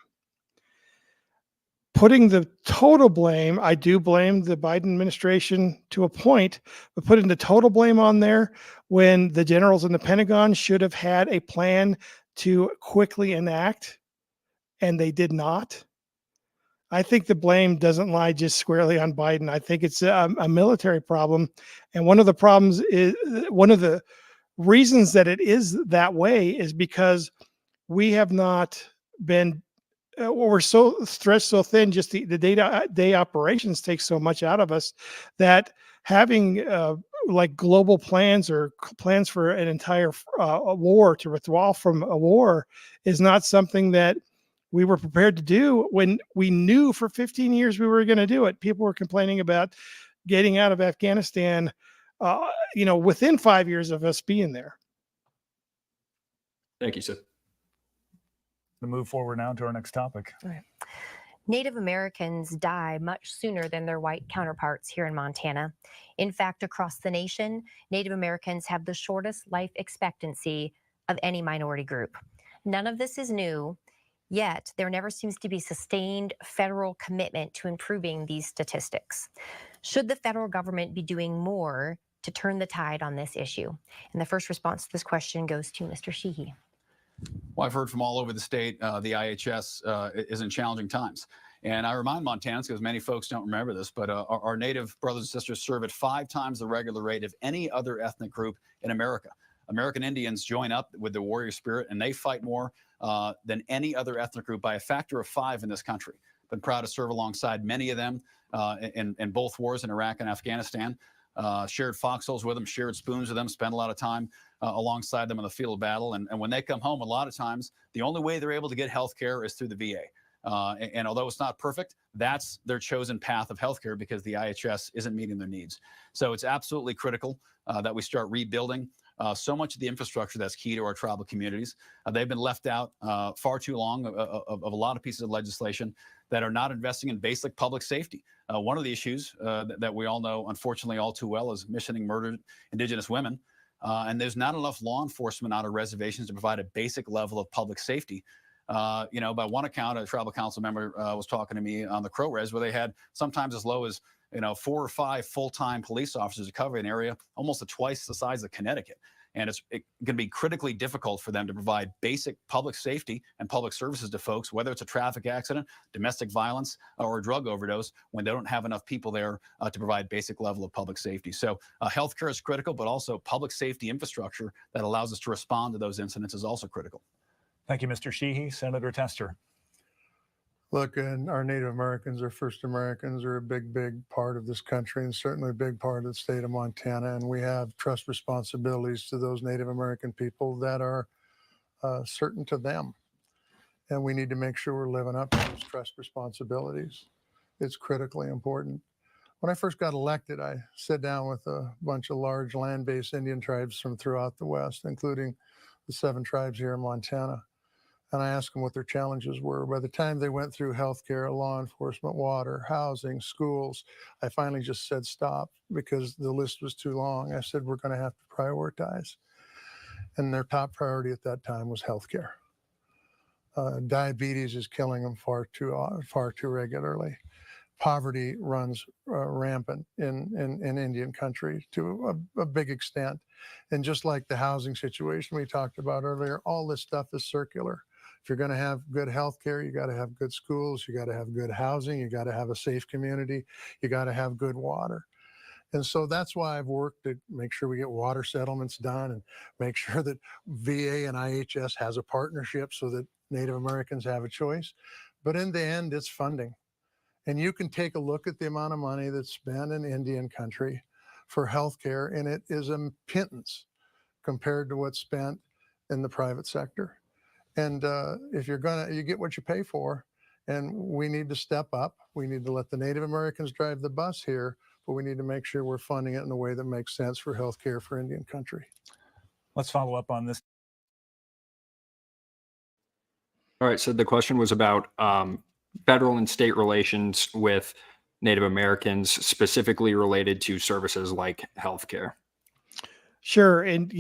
S2: Putting the total blame, I do blame the Biden administration to a point, but putting the total blame on there when the generals in the Pentagon should have had a plan to quickly enact, and they did not. I think the blame doesn't lie just squarely on Biden. I think it's a military problem. And one of the reasons that it is that way is because we have not been, we're so stretched so thin, just the day-to-day operations take so much out of us that having like global plans or plans for an entire war to withdraw from a war is not something that we were prepared to do when we knew for 15 years we were going to do it. People were complaining about getting out of Afghanistan, within 5 years of us being there.
S1: Thank you, Sid.
S5: To move forward now to our next topic.
S4: All right. Native Americans die much sooner than their white counterparts here in Montana. In fact, across the nation, Native Americans have the shortest life expectancy of any minority group. None of this is new. Yet, there never seems to be sustained federal commitment to improving these statistics. Should the federal government be doing more to turn the tide on this issue? And the first response to this question goes to Mr. Sheehy.
S7: Well, I've heard from all over the state, the IHS is in challenging times. And I remind Montanans, because many folks don't remember this, but our Native brothers and sisters serve at 5 times the regular rate of any other ethnic group in America. American Indians join up with the warrior spirit, and they fight more than any other ethnic group by a factor of 5 in this country. Been proud to serve alongside many of them in both wars in Iraq and Afghanistan. Shared foxholes with them, shared spoons with them, spent a lot of time alongside them in the field of battle. And when they come home, a lot of times, the only way they're able to get health care is through the VA. And although it's not perfect, that's their chosen path of healthcare because the IHS isn't meeting their needs. So it's absolutely critical that we start rebuilding so much of the infrastructure that's key to our tribal communities. They've been left out far too long of a lot of pieces of legislation that are not investing in basic public safety. One of the issues that we all know, unfortunately, all too well is missing murdered Indigenous women. And there's not enough law enforcement out of reservations to provide a basic level of public safety. By one account, a tribal council member was talking to me on the Crow Res where they had sometimes as low as 4 or 5 full-time police officers to cover an area almost twice the size of Connecticut. And it's going to be critically difficult for them to provide basic public safety and public services to folks, whether it's a traffic accident, domestic violence, or a drug overdose, when they don't have enough people there to provide basic level of public safety. So healthcare is critical, but also public safety infrastructure that allows us to respond to those incidents is also critical.
S5: Thank you, Mr. Sheehy. Senator Tester.
S6: Look, and our Native Americans or First Americans are a big, big part of this country and certainly a big part of the state of Montana. And we have trust responsibilities to those Native American people that are certain to them. And we need to make sure we're living up to those trust responsibilities. It's critically important. When I first got elected, I sat down with a bunch of large land-based Indian tribes from throughout the West, including the 7 tribes here in Montana. And I asked them what their challenges were. By the time they went through healthcare, law enforcement, water, housing, schools, I finally just said stop because the list was too long. I said, we're going to have to prioritize. And their top priority at that time was healthcare. Diabetes is killing them far too regularly. Poverty runs rampant in Indian country to a big extent. And just like the housing situation we talked about earlier, all this stuff is circular. If you're going to have good health care, you got to have good schools, you got to have good housing, you got to have a safe community, you got to have good water. And so that's why I've worked to make sure we get water settlements done and make sure that VA and IHS has a partnership so that Native Americans have a choice. But in the end, it's funding. And you can take a look at the amount of money that's spent in Indian country for healthcare, and it is a pittance compared to what's spent in the private sector. And if you get what you pay for, and we need to step up. We need to let the Native Americans drive the bus here, but we need to make sure we're funding it in a way that makes sense for healthcare for Indian country.
S5: Let's follow up on this.
S1: All right. So the question was about federal and state relations with Native Americans, specifically related to services like healthcare.
S2: Sure. And,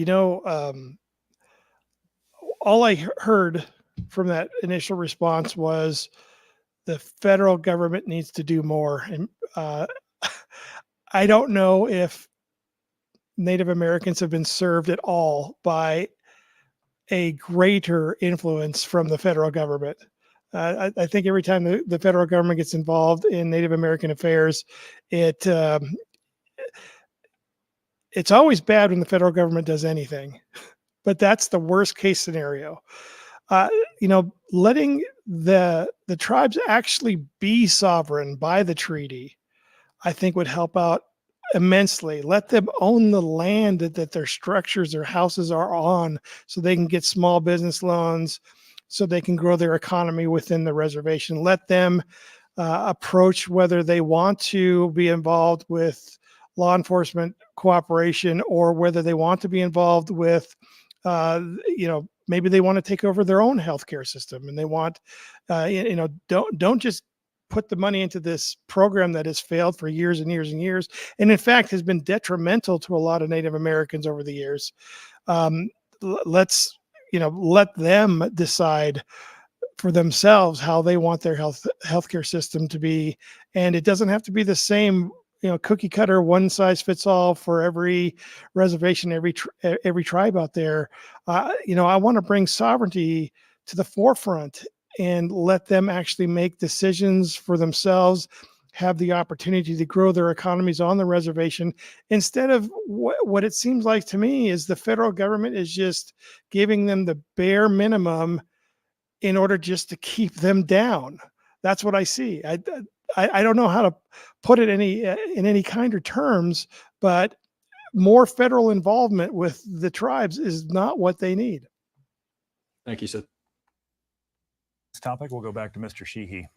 S2: all I heard from that initial response was the federal government needs to do more. And I don't know if Native Americans have been served at all by a greater influence from the federal government. I think every time the federal government gets involved in Native American affairs, it's always bad when the federal government does anything, but that's the worst case scenario. Letting the tribes actually be sovereign by the treaty, I think would help out immensely. Let them own the land that their structures, their houses are on, so they can get small business loans, so they can grow their economy within the reservation. Let them approach whether they want to be involved with law enforcement cooperation or whether they want to be involved with, maybe they want to take over their own healthcare system, and they want, don't just put the money into this program that has failed for years and years and years, and in fact has been detrimental to a lot of Native Americans over the years. Let's let them decide for themselves how they want their healthcare system to be, and it doesn't have to be the same, cookie cutter, one size fits all for every reservation, every tribe out there. I want to bring sovereignty to the forefront and let them actually make decisions for themselves, have the opportunity to grow their economies on the reservation, instead of what it seems like to me is the federal government is just giving them the bare minimum in order just to keep them down. That's what I see. I don't know how to put it in any kinder terms, but more federal involvement with the tribes is not what they need.
S1: Thank you, Sid.
S5: This topic, we'll go back to Mr. Sheehy.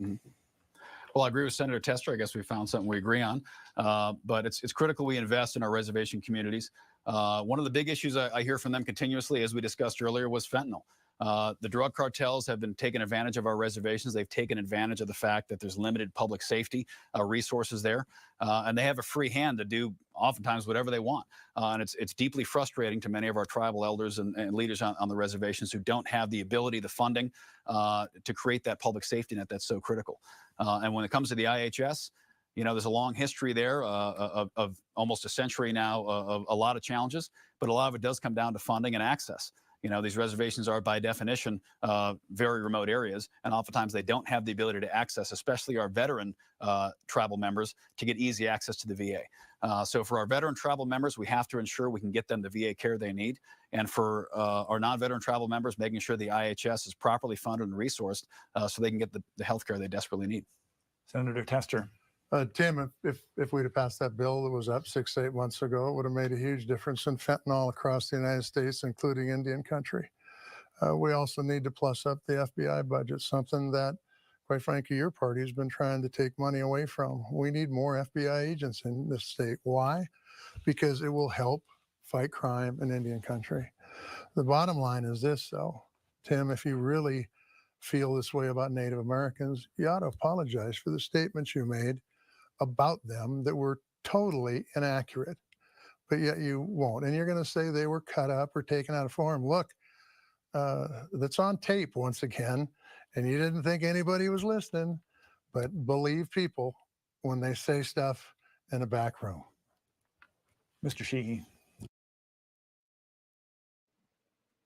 S7: Well, I agree with Senator Tester. I guess we found something we agree on. But it's critical we invest in our reservation communities. One of the big issues I hear from them continuously, as we discussed earlier, was fentanyl. The drug cartels have been taking advantage of our reservations. They've taken advantage of the fact that there's limited public safety resources there, and they have a free hand to do oftentimes whatever they want. And it's deeply frustrating to many of our tribal elders and leaders on the reservations who don't have the ability, the funding to create that public safety net that's so critical. And when it comes to the IHS, there's a long history there of almost a century now of a lot of challenges, but a lot of it does come down to funding and access. These reservations are by definition very remote areas, and oftentimes they don't have the ability to access, especially our veteran tribal members, to get easy access to the VA. So for our veteran tribal members, we have to ensure we can get them the VA care they need. And for our non-veteran tribal members, making sure the IHS is properly funded and resourced so they can get the health care they desperately need.
S5: Senator Tester.
S6: Tim, if we'd have passed that bill that was up 6 to 8 months ago, it would have made a huge difference in fentanyl across the United States, including Indian country. We also need to plus up the FBI budget, something that, quite frankly, your party has been trying to take money away from. We need more FBI agents in this state. Why? Because it will help fight crime in Indian country. The bottom line is this, though. Tim, if you really feel this way about Native Americans, you ought to apologize for the statements you made about them that were totally inaccurate, but yet you won't. And you're going to say they were cut up or taken out of form. Look, that's on tape once again, and you didn't think anybody was listening, but believe people when they say stuff in a back room.
S5: Mr. Sheehy.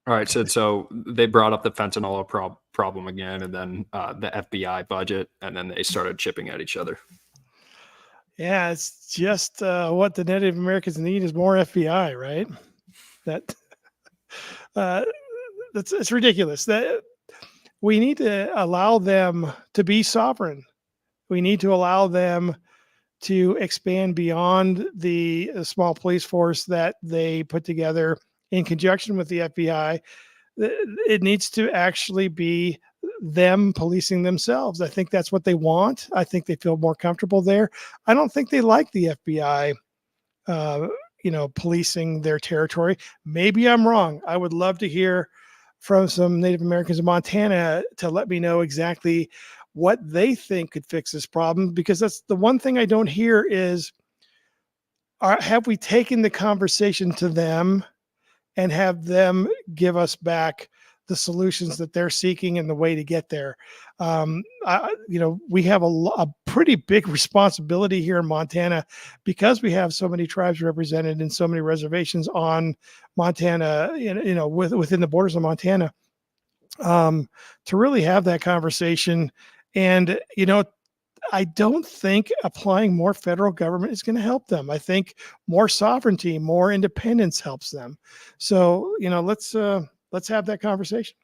S1: All right, Sid. So they brought up the fentanyl problem again, and then the FBI budget, and then they started chipping at each other.
S2: Yeah, it's just what the Native Americans need is more FBI, right? It's ridiculous. That we need to allow them to be sovereign. We need to allow them to expand beyond the small police force that they put together in conjunction with the FBI. It needs to actually be them policing themselves. I think that's what they want. I think they feel more comfortable there. I don't think they like the FBI, policing their territory. Maybe I'm wrong. I would love to hear from some Native Americans in Montana to let me know exactly what they think could fix this problem, because that's the one thing I don't hear is, have we taken the conversation to them and have them give us back the solutions that they're seeking and the way to get there. We have a pretty big responsibility here in Montana because we have so many tribes represented and so many reservations on Montana, within the borders of Montana, to really have that conversation. And, I don't think applying more federal government is going to help them. I think more sovereignty, more independence helps them. So, let's have that conversation.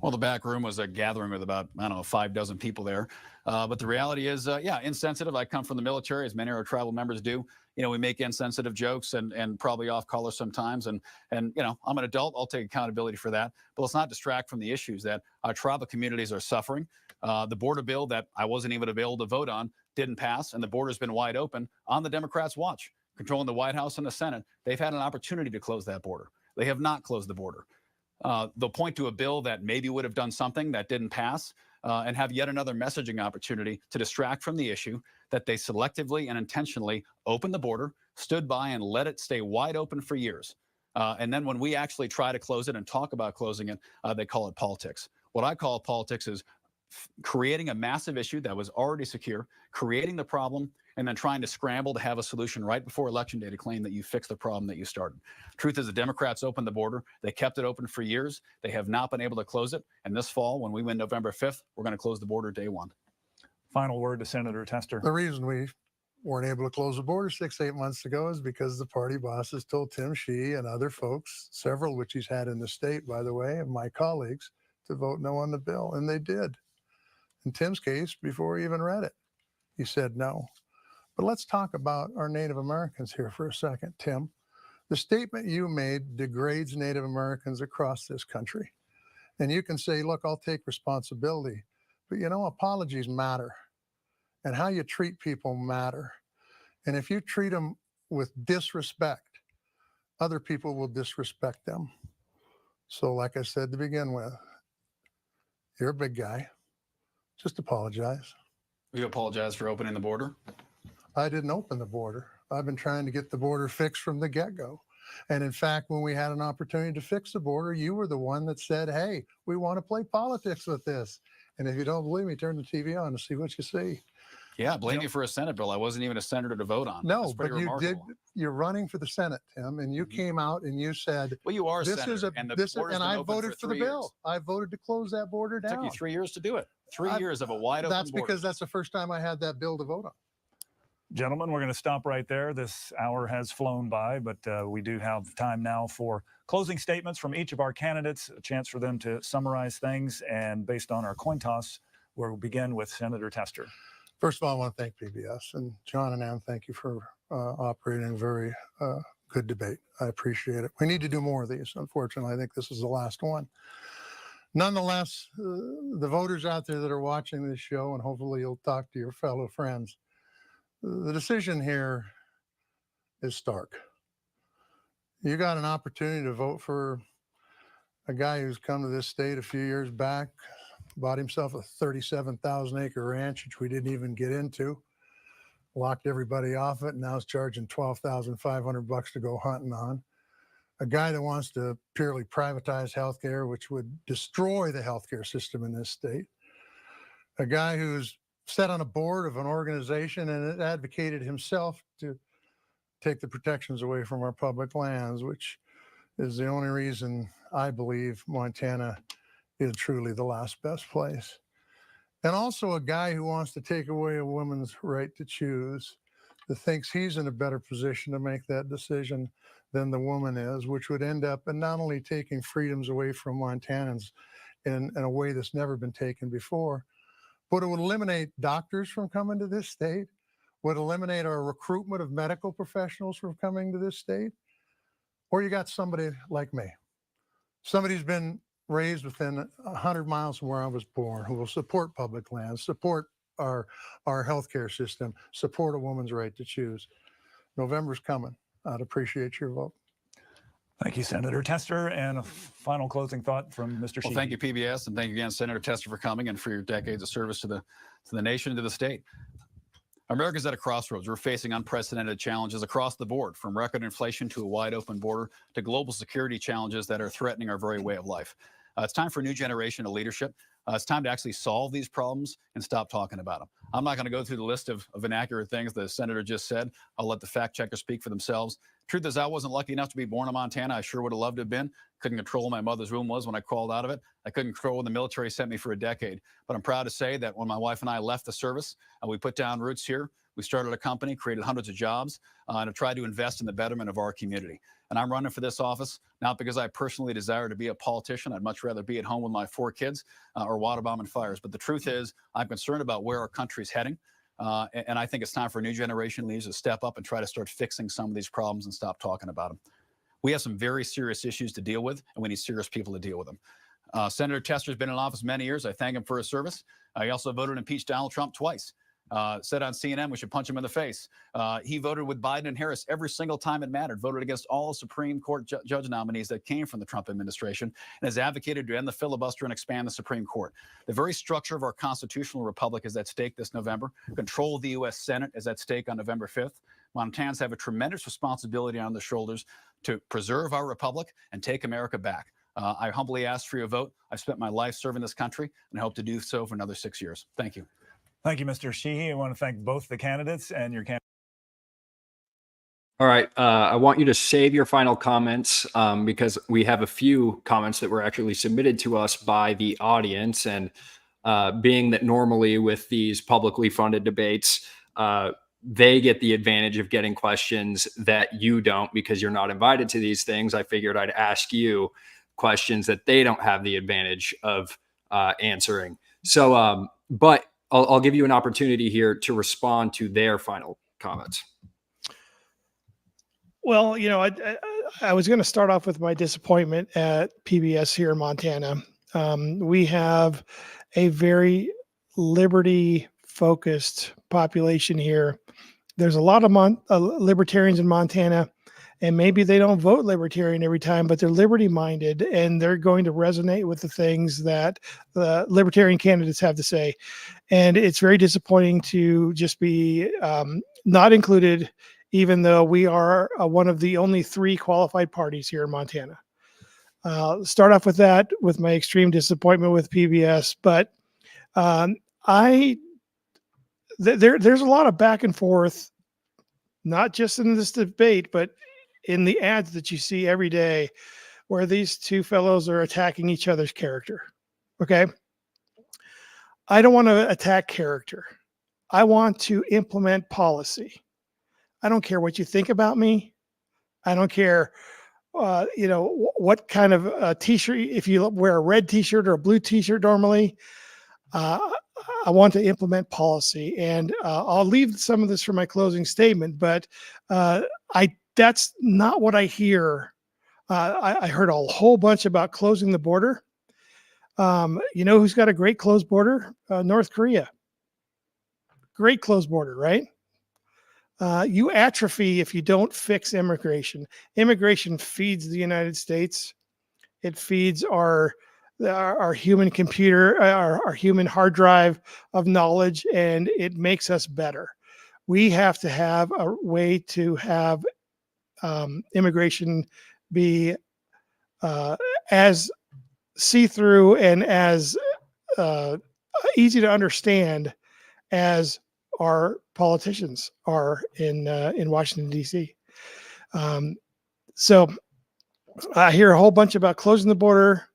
S7: Well, the back room was a gathering with about, 6 people there. But the reality is, insensitive. I come from the military, as many of our tribal members do. We make insensitive jokes and probably off color sometimes. And I'm an adult. I'll take accountability for that. But let's not distract from the issues that our tribal communities are suffering. The border bill that I wasn't even able to vote on didn't pass, and the border's been wide open on the Democrats' watch, controlling the White House and the Senate. They've had an opportunity to close that border. They have not closed the border. They'll point to a bill that maybe would have done something that didn't pass and have yet another messaging opportunity to distract from the issue that they selectively and intentionally opened the border, stood by and let it stay wide open for years. And then when we actually try to close it and talk about closing it, they call it politics. What I call politics is creating a massive issue that was already secure, creating the problem, and then trying to scramble to have a solution right before Election Day to claim that you fixed the problem that you started. Truth is, the Democrats opened the border. They kept it open for years. They have not been able to close it. And this fall, when we win November 5th, we're going to close the border day one.
S5: Final word to Senator Tester.
S6: The reason we weren't able to close the border 6 to 8 months ago is because the party bosses told Tim Sheehy and other folks, several which he's had in the state, by the way, of my colleagues, to vote no on the bill. And they did. In Tim's case, before he even read it, he said no. But let's talk about our Native Americans here for a second, Tim. The statement you made degrades Native Americans across this country. And you can say, look, I'll take responsibility. But you know, apologies matter. And how you treat people matter. And if you treat them with disrespect, other people will disrespect them. So like I said to begin with, you're a big guy. Just apologize.
S7: We apologize for opening the border.
S6: I didn't open the border. I've been trying to get the border fixed from the get-go. And in fact, when we had an opportunity to fix the border, you were the one that said, hey, we want to play politics with this. And if you don't believe me, turn the TV on to see what you see.
S7: Yeah, blame you for a Senate bill I wasn't even a senator to vote on.
S6: No,
S7: That's
S6: but
S7: pretty
S6: you did.
S7: remarkable.
S6: You're running for the Senate, Tim, and you came out and you said,
S7: Well, you are a
S6: this
S7: senator,
S6: is a,
S7: and the
S6: this is,
S7: border's
S6: and
S7: been
S6: I
S7: open
S6: voted for the
S7: 3
S6: bill.
S7: years.
S6: I voted to close that border
S7: It took
S6: down.
S7: you 3 years to do it. 3 years of a wide open
S6: That's
S7: border.
S6: because that's the first time I had that bill to vote on.
S5: Gentlemen, we're going to stop right there. This hour has flown by, but we do have time now for closing statements from each of our candidates, a chance for them to summarize things. And based on our coin toss, we'll begin with Senator Tester.
S6: First of all, I want to thank PBS, and John and Ann, thank you for operating a very good debate. I appreciate it. We need to do more of these. Unfortunately, I think this is the last one. Nonetheless, the voters out there that are watching this show, and hopefully you'll talk to your fellow friends, the decision here is stark. You got an opportunity to vote for a guy who's come to this state a few years back, bought himself a 37,000 acre ranch, which we didn't even get into, locked everybody off it, and now is charging $12,500 to go hunting on. A guy that wants to purely privatize healthcare, which would destroy the healthcare system in this state. A guy who's sat on a board of an organization and advocated himself to take the protections away from our public lands, which is the only reason I believe Montana is truly the last best place. And also a guy who wants to take away a woman's right to choose, that thinks he's in a better position to make that decision than the woman is, which would end up in not only taking freedoms away from Montanans in a way that's never been taken before, but it would eliminate doctors from coming to this state, would eliminate our recruitment of medical professionals from coming to this state. Or you got somebody like me, somebody who's been raised within 100 miles from where I was born, who will support public lands, support our healthcare system, support a woman's right to choose. November's coming. I'd appreciate your vote.
S5: Thank you, Senator Tester. And a final closing thought from Mr. Sheehy.
S7: Well, thank you, PBS, and thank you again, Senator Tester, for coming and for your decades of service to the nation and to the state. America's at a crossroads. We're facing unprecedented challenges across the board, from record inflation to a wide open border to global security challenges that are threatening our very way of life. It's time for a new generation of leadership. It's time to actually solve these problems and stop talking about them. I'm not going to go through the list of inaccurate things the senator just said. I'll let the fact checkers speak for themselves. Truth is, I wasn't lucky enough to be born in Montana. I sure would have loved to have been. Couldn't control what my mother's womb was when I crawled out of it. I couldn't control when the military sent me for a decade. But I'm proud to say that when my wife and I left the service, we put down roots here. We started a company, created hundreds of jobs, and have tried to invest in the betterment of our community. And I'm running for this office, not because I personally desire to be a politician. I'd much rather be at home with my 4 kids or water bombing fires. But the truth is, I'm concerned about where our country's heading. And I think it's time for a new generation of leaders to step up and try to start fixing some of these problems and stop talking about them. We have some very serious issues to deal with, and we need serious people to deal with them. Senator Tester's been in office many years. I thank him for his service. He also voted to impeach Donald Trump twice. Said on CNN we should punch him in the face. He voted with Biden and Harris every single time it mattered, voted against all Supreme Court judge nominees that came from the Trump administration, and has advocated to end the filibuster and expand the Supreme Court. The very structure of our constitutional republic is at stake this November. Control of the U.S. Senate is at stake on November 5th. Montanans have a tremendous responsibility on their shoulders to preserve our republic and take America back. I humbly ask for your vote. I've spent my life serving this country, and I hope to do so for another 6 years. Thank you.
S5: Thank you, Mr. Sheehy. I want to thank both the candidates and your candidates.
S1: All right. I want you to save your final comments because we have a few comments that were actually submitted to us by the audience. And being that normally with these publicly funded debates, they get the advantage of getting questions that you don't because you're not invited to these things. I figured I'd ask you questions that they don't have the advantage of answering. So, but I'll give you an opportunity here to respond to their final comments.
S2: Well, I was going to start off with my disappointment at PBS here in Montana. We have a very liberty-focused population here. There's a lot of libertarians in Montana, and maybe they don't vote libertarian every time, but they're liberty-minded, and they're going to resonate with the things that the libertarian candidates have to say. And it's very disappointing to just be not included, even though we are one of the only 3 qualified parties here in Montana. Start off with that, with my extreme disappointment with PBS, but there's a lot of back and forth, not just in this debate, but in the ads that you see every day, where these two fellows are attacking each other's character. Okay. I don't want to attack character. I want to implement policy. I don't care what you think about me. I don't care, what kind of t-shirt, if you wear a red t-shirt or a blue t-shirt normally. I want to implement policy, and I'll leave some of this for my closing statement, but that's not what I hear. I heard a whole bunch about closing the border. Who's got a great closed border? North Korea. Great closed border, right? You atrophy if you don't fix immigration. Immigration feeds the United States. It feeds our human computer, our human hard drive of knowledge, and it makes us better. We have to have a way to have immigration be as see-through and as easy to understand as our politicians are in Washington, D.C. So I hear a whole bunch about closing the border.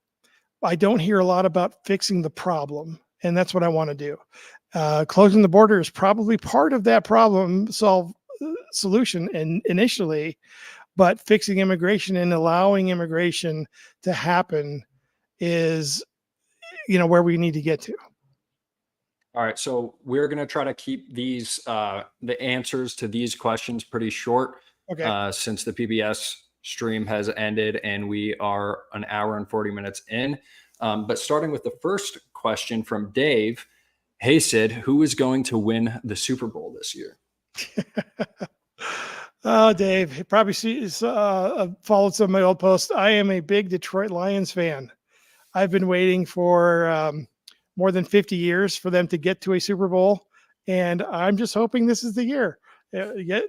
S2: I don't hear a lot about fixing the problem, and that's what I want to do. Closing the border is probably part of that problem solution initially, but fixing immigration and allowing immigration to happen is, where we need to get to.
S1: All right, so we're going to try to keep these the answers to these questions pretty short.
S2: Okay.
S1: Since the PBS stream has ended and we are an hour and 40 minutes in. But starting with the first question from Dave. Hey, Sid, who is going to win the Super Bowl this year?
S2: Oh, Dave, you probably followed some of my old posts. I am a big Detroit Lions fan. I've been waiting for more than 50 years for them to get to a Super Bowl, and I'm just hoping this is the year.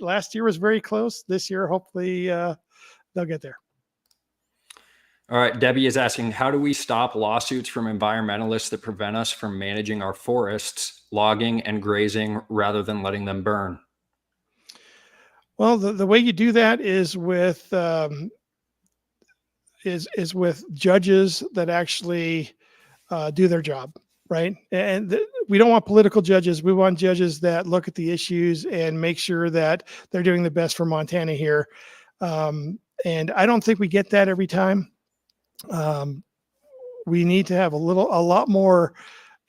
S2: Last year was very close. This year, hopefully, they'll get there.
S1: All right. Debbie is asking, how do we stop lawsuits from environmentalists that prevent us from managing our forests, logging and grazing rather than letting them burn?
S2: Well, the way you do that is with with judges that actually do their job, right? And we don't want political judges. We want judges that look at the issues and make sure that they're doing the best for Montana here. And I don't think we get that every time. We need to have a lot more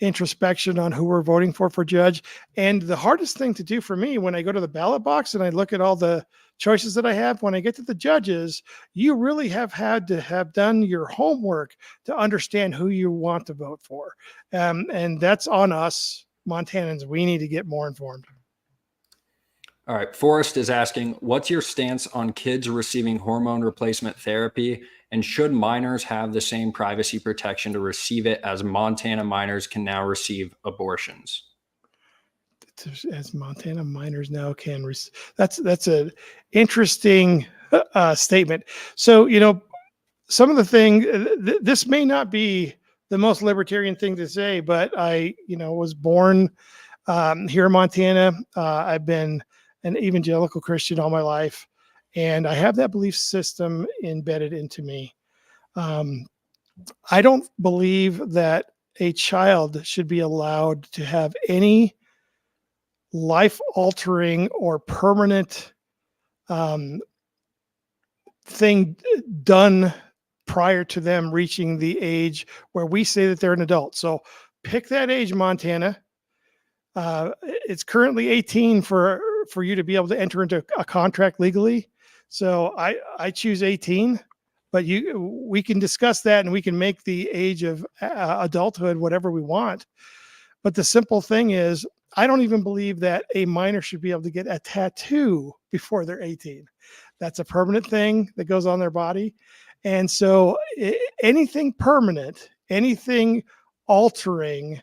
S2: introspection on who we're voting for judge. And the hardest thing to do for me when I go to the ballot box and I look at all the choices that I have, when I get to the judges, you really have had to have done your homework to understand who you want to vote for. And that's on us, Montanans. We need to get more informed.
S1: All right. Forrest is asking, what's your stance on kids receiving hormone replacement therapy? And should minors have the same privacy protection to receive it as Montana minors can now receive abortions?
S2: As Montana minors now can receive. That's an interesting statement. So, some of the thing, this may not be the most libertarian thing to say, but I, was born here in Montana. I've been an evangelical Christian all my life, and I have that belief system embedded into me. I don't believe that a child should be allowed to have any life-altering or permanent thing done prior to them reaching the age where we say that they're an adult. So pick that age, Montana. It's currently 18 for for you to be able to enter into a contract legally. So I choose 18, but we can discuss that and we can make the age of adulthood whatever we want. But the simple thing is, I don't even believe that a minor should be able to get a tattoo before they're 18. That's a permanent thing that goes on their body. And so anything permanent, anything altering,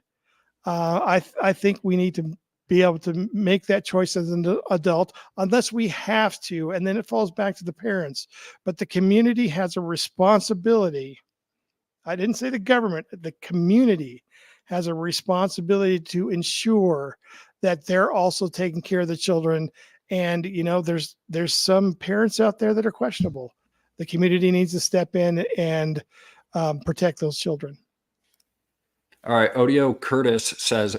S2: I think we need to be able to make that choice as an adult, unless we have to, and then it falls back to the parents. But the community has a responsibility. I didn't say the government, the community has a responsibility to ensure that they're also taking care of the children. And, there's some parents out there that are questionable. The community needs to step in and protect those children.
S1: All right. Odio Curtis says,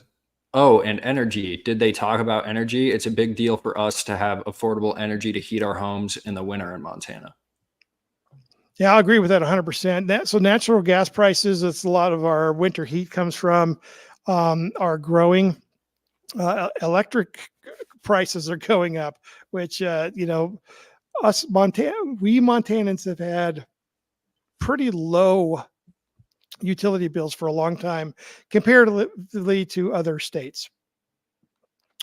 S1: oh, and energy. Did they talk about energy? It's a big deal for us to have affordable energy to heat our homes in the winter in Montana.
S2: Yeah, I agree with that 100%. So natural gas prices, that's a lot of our winter heat comes from, are growing. Electric prices are going up, which, we Montanans have had pretty low utility bills for a long time comparatively to other states.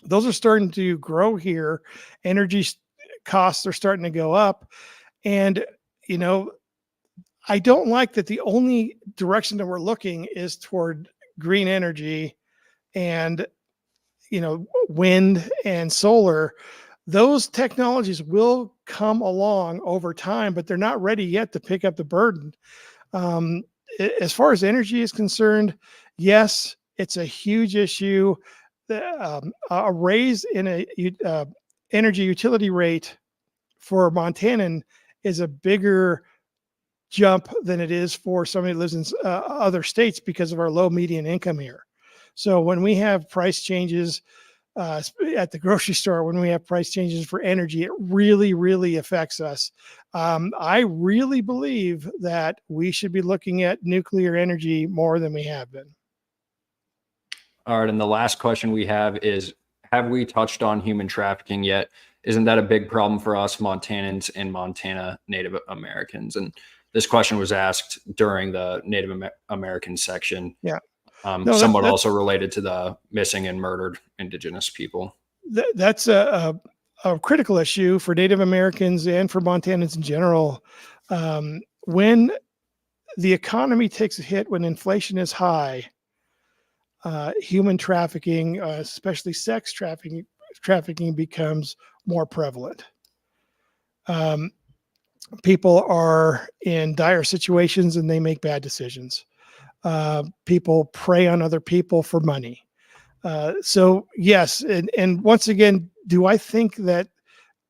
S2: Those are starting to grow here. Energy costs are starting to go up. And, I don't like that the only direction that we're looking is toward green energy and, wind and solar. Those technologies will come along over time, but they're not ready yet to pick up the burden. As far as energy is concerned, yes, it's a huge issue. A raise in a energy utility rate for Montanan is a bigger jump than it is for somebody who lives in other states because of our low median income here. So when we have price changes at the grocery store, when we have price changes for energy, it really, really affects us. I really believe that we should be looking at nuclear energy more than we have been.
S1: All right. And the last question we have is, have we touched on human trafficking yet? Isn't that a big problem for us Montanans and Montana Native Americans? And this question was asked during the Native American section.
S2: Yeah.
S1: Somewhat also related to the missing and murdered Indigenous people.
S2: That's a critical issue for Native Americans and for Montanans in general. When the economy takes a hit, when inflation is high, human trafficking, especially sex trafficking, becomes more prevalent. People are in dire situations and they make bad decisions. People prey on other people for money. So yes, and once again, do I think that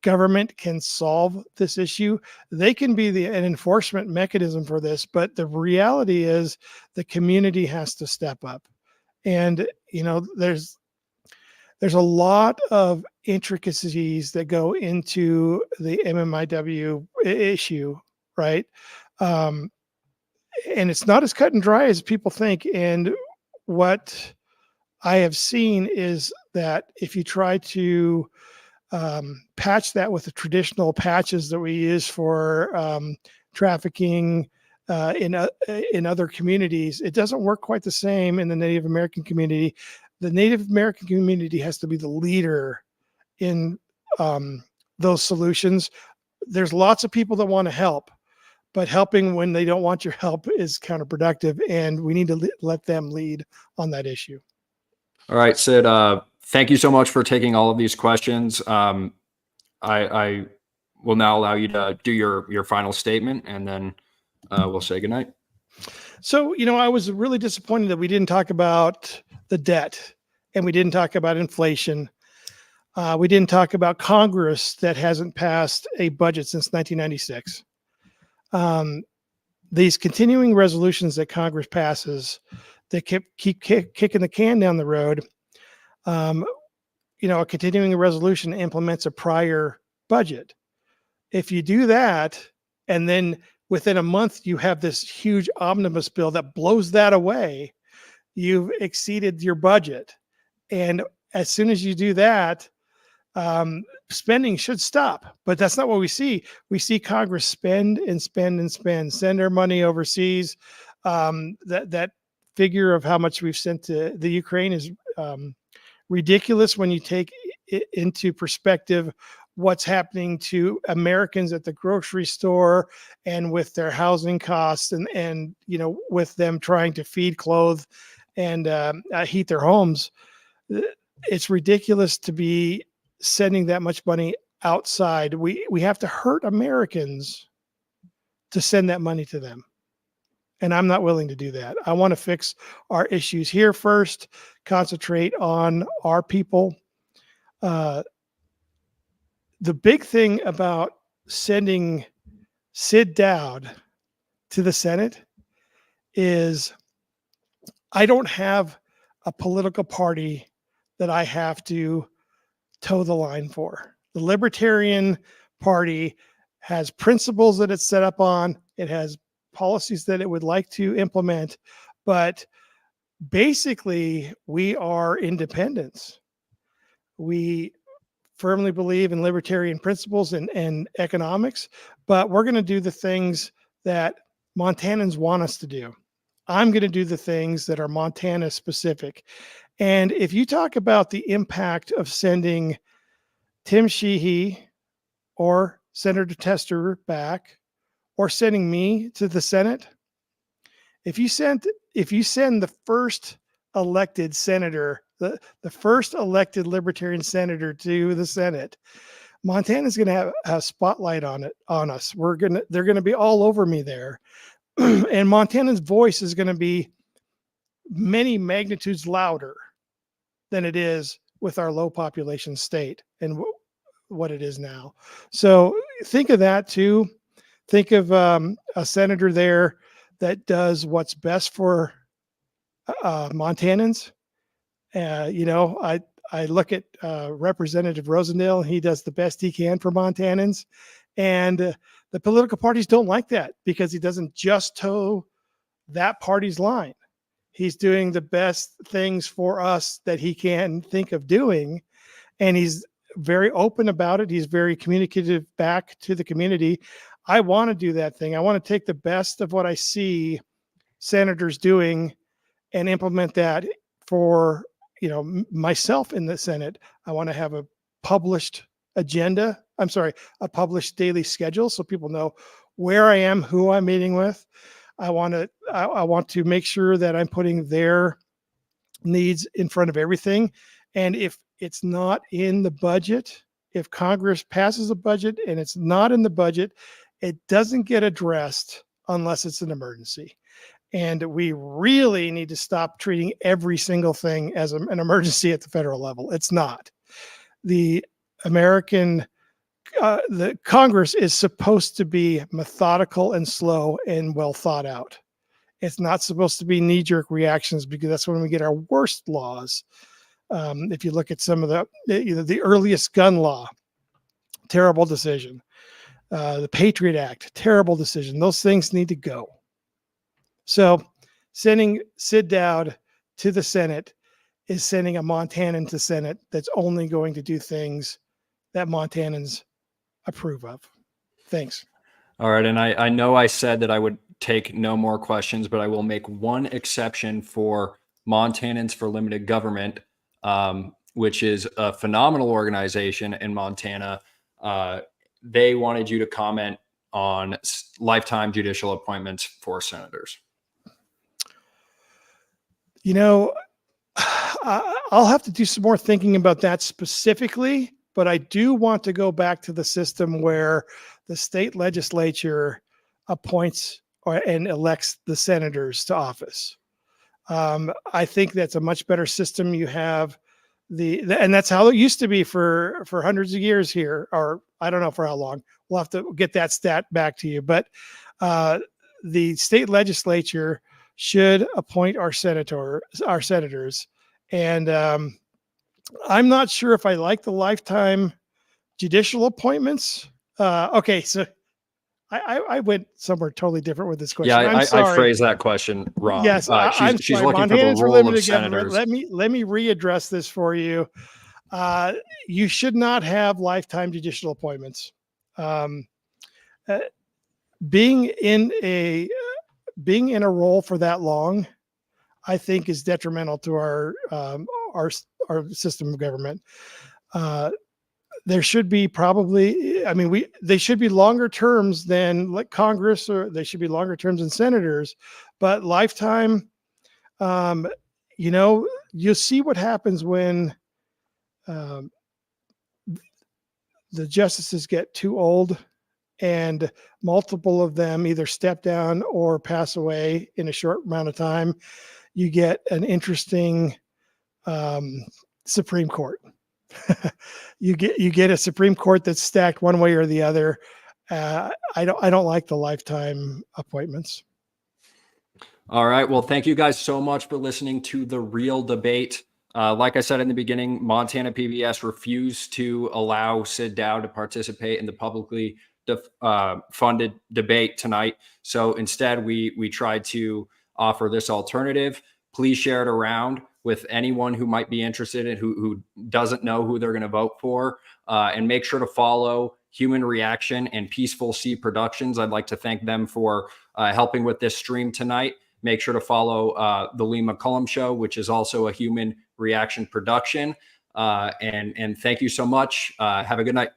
S2: government can solve this issue? They can be an enforcement mechanism for this, but the reality is the community has to step up. And there's a lot of intricacies that go into the MMIW issue, right? And it's not as cut and dry as people think. And what I have seen is that if you try to patch that with the traditional patches that we use for trafficking in other communities, it doesn't work quite the same in the Native American community. The Native American community has to be the leader in those solutions. There's lots of people that want to help, but helping when they don't want your help is counterproductive, and we need to let them lead on that issue.
S1: All right, Sid, thank you so much for taking all of these questions. I will now allow you to do your final statement, and then we'll say goodnight.
S2: So, I was really disappointed that we didn't talk about the debt, and we didn't talk about inflation. We didn't talk about Congress that hasn't passed a budget since 1996. These continuing resolutions that Congress passes that keep kicking the can down the road. A continuing resolution implements a prior budget. If you do that, and then within a month you have this huge omnibus bill that blows that away, you've exceeded your budget. And as soon as you do that, spending should stop, but that's not what we see. We see Congress spend and spend and spend, send our money overseas. That figure of how much we've sent to the Ukraine is ridiculous when you take it into perspective what's happening to Americans at the grocery store and with their housing costs and with them trying to feed, clothe, and heat their homes. It's ridiculous to be sending that much money outside. We have to hurt Americans to send that money to them. And I'm not willing to do that. I want to fix our issues here first, concentrate on our people. The big thing about sending Sid Daoud to the Senate is I don't have a political party that I have to toe the line for. The Libertarian Party has principles that it's set up on. It has policies that it would like to implement, but basically we are independents. We firmly believe in libertarian principles and economics, but we're going to do the things that Montanans want us to do. I'm going to do the things that are Montana specific. And if you talk about the impact of sending Tim Sheehy or Senator Tester back, or sending me to the Senate, if you send the first elected senator, the first elected libertarian senator to the Senate, Montana's going to have a spotlight on us. They're going to be all over me there. And Montana's voice is going to be many magnitudes louder than it is with our low population state and what it is now. So think of that too. Think of a senator there that does what's best for Montanans. I look at Representative Rosendale, and he does the best he can for Montanans. And the political parties don't like that because he doesn't just toe that party's line. He's doing the best things for us that he can think of doing. And he's very open about it. He's very communicative back to the community. I want to do that thing. I want to take the best of what I see senators doing and implement that for, myself in the Senate. I want to have a published agenda. A published daily schedule so people know where I am, who I'm meeting with. I want to make sure that I'm putting their needs in front of everything. And if it's not in the budget, if Congress passes a budget and it's not in the budget, it doesn't get addressed unless it's an emergency. And we really need to stop treating every single thing as an emergency at the federal level. It's not. The Congress is supposed to be methodical and slow and well thought out. It's not supposed to be knee-jerk reactions because that's when we get our worst laws. If you look at some of the earliest gun law, terrible decision. The Patriot Act, terrible decision. Those things need to go. So sending Sid Daoud to the Senate is sending a Montanan to Senate that's only going to do things that Montanans approve of. Thanks.
S1: All right. And I know I said that I would take no more questions, but I will make one exception for Montanans for Limited Government, which is a phenomenal organization in Montana. They wanted you to comment on lifetime judicial appointments for senators.
S2: I'll have to do some more thinking about that specifically, but I do want to go back to the system where the state legislature appoints and elects the senators to office. I think that's a much better system. You have and that's how it used to be for hundreds of years here, or I don't know for how long. We'll have to get that stat back to you. But the state legislature should appoint our senators. And I'm not sure if I like the lifetime judicial appointments. Okay, so I went somewhere totally different with this question.
S1: Yeah, I phrased that question wrong.
S2: Yes,
S1: she's looking for the
S2: Montanans
S1: role of senators.
S2: Let me readdress this for you. You should not have lifetime judicial appointments. Um, uh, being in a role for that long, I think, is detrimental to our system of government. There should be they should be longer terms than like Congress, or they should be longer terms than senators, but lifetime, you'll see what happens when the justices get too old and multiple of them either step down or pass away in a short amount of time. You get an interesting Supreme Court. you get a Supreme Court that's stacked one way or the other. I don't like the lifetime appointments.
S1: All right. Well, thank you guys so much for listening to The Real Debate. Like I said in the beginning, Montana PBS refused to allow Sid Daoud to participate in the publicly funded debate tonight. So instead, we tried to offer this alternative. Please share it around with anyone who might be interested and who doesn't know who they're going to vote for. And make sure to follow Human Reaction and Peaceful Sea Productions. I'd like to thank them for helping with this stream tonight. Make sure to follow the Lee McCullum Show, which is also a Human Reaction production. And thank you so much. Have a good night.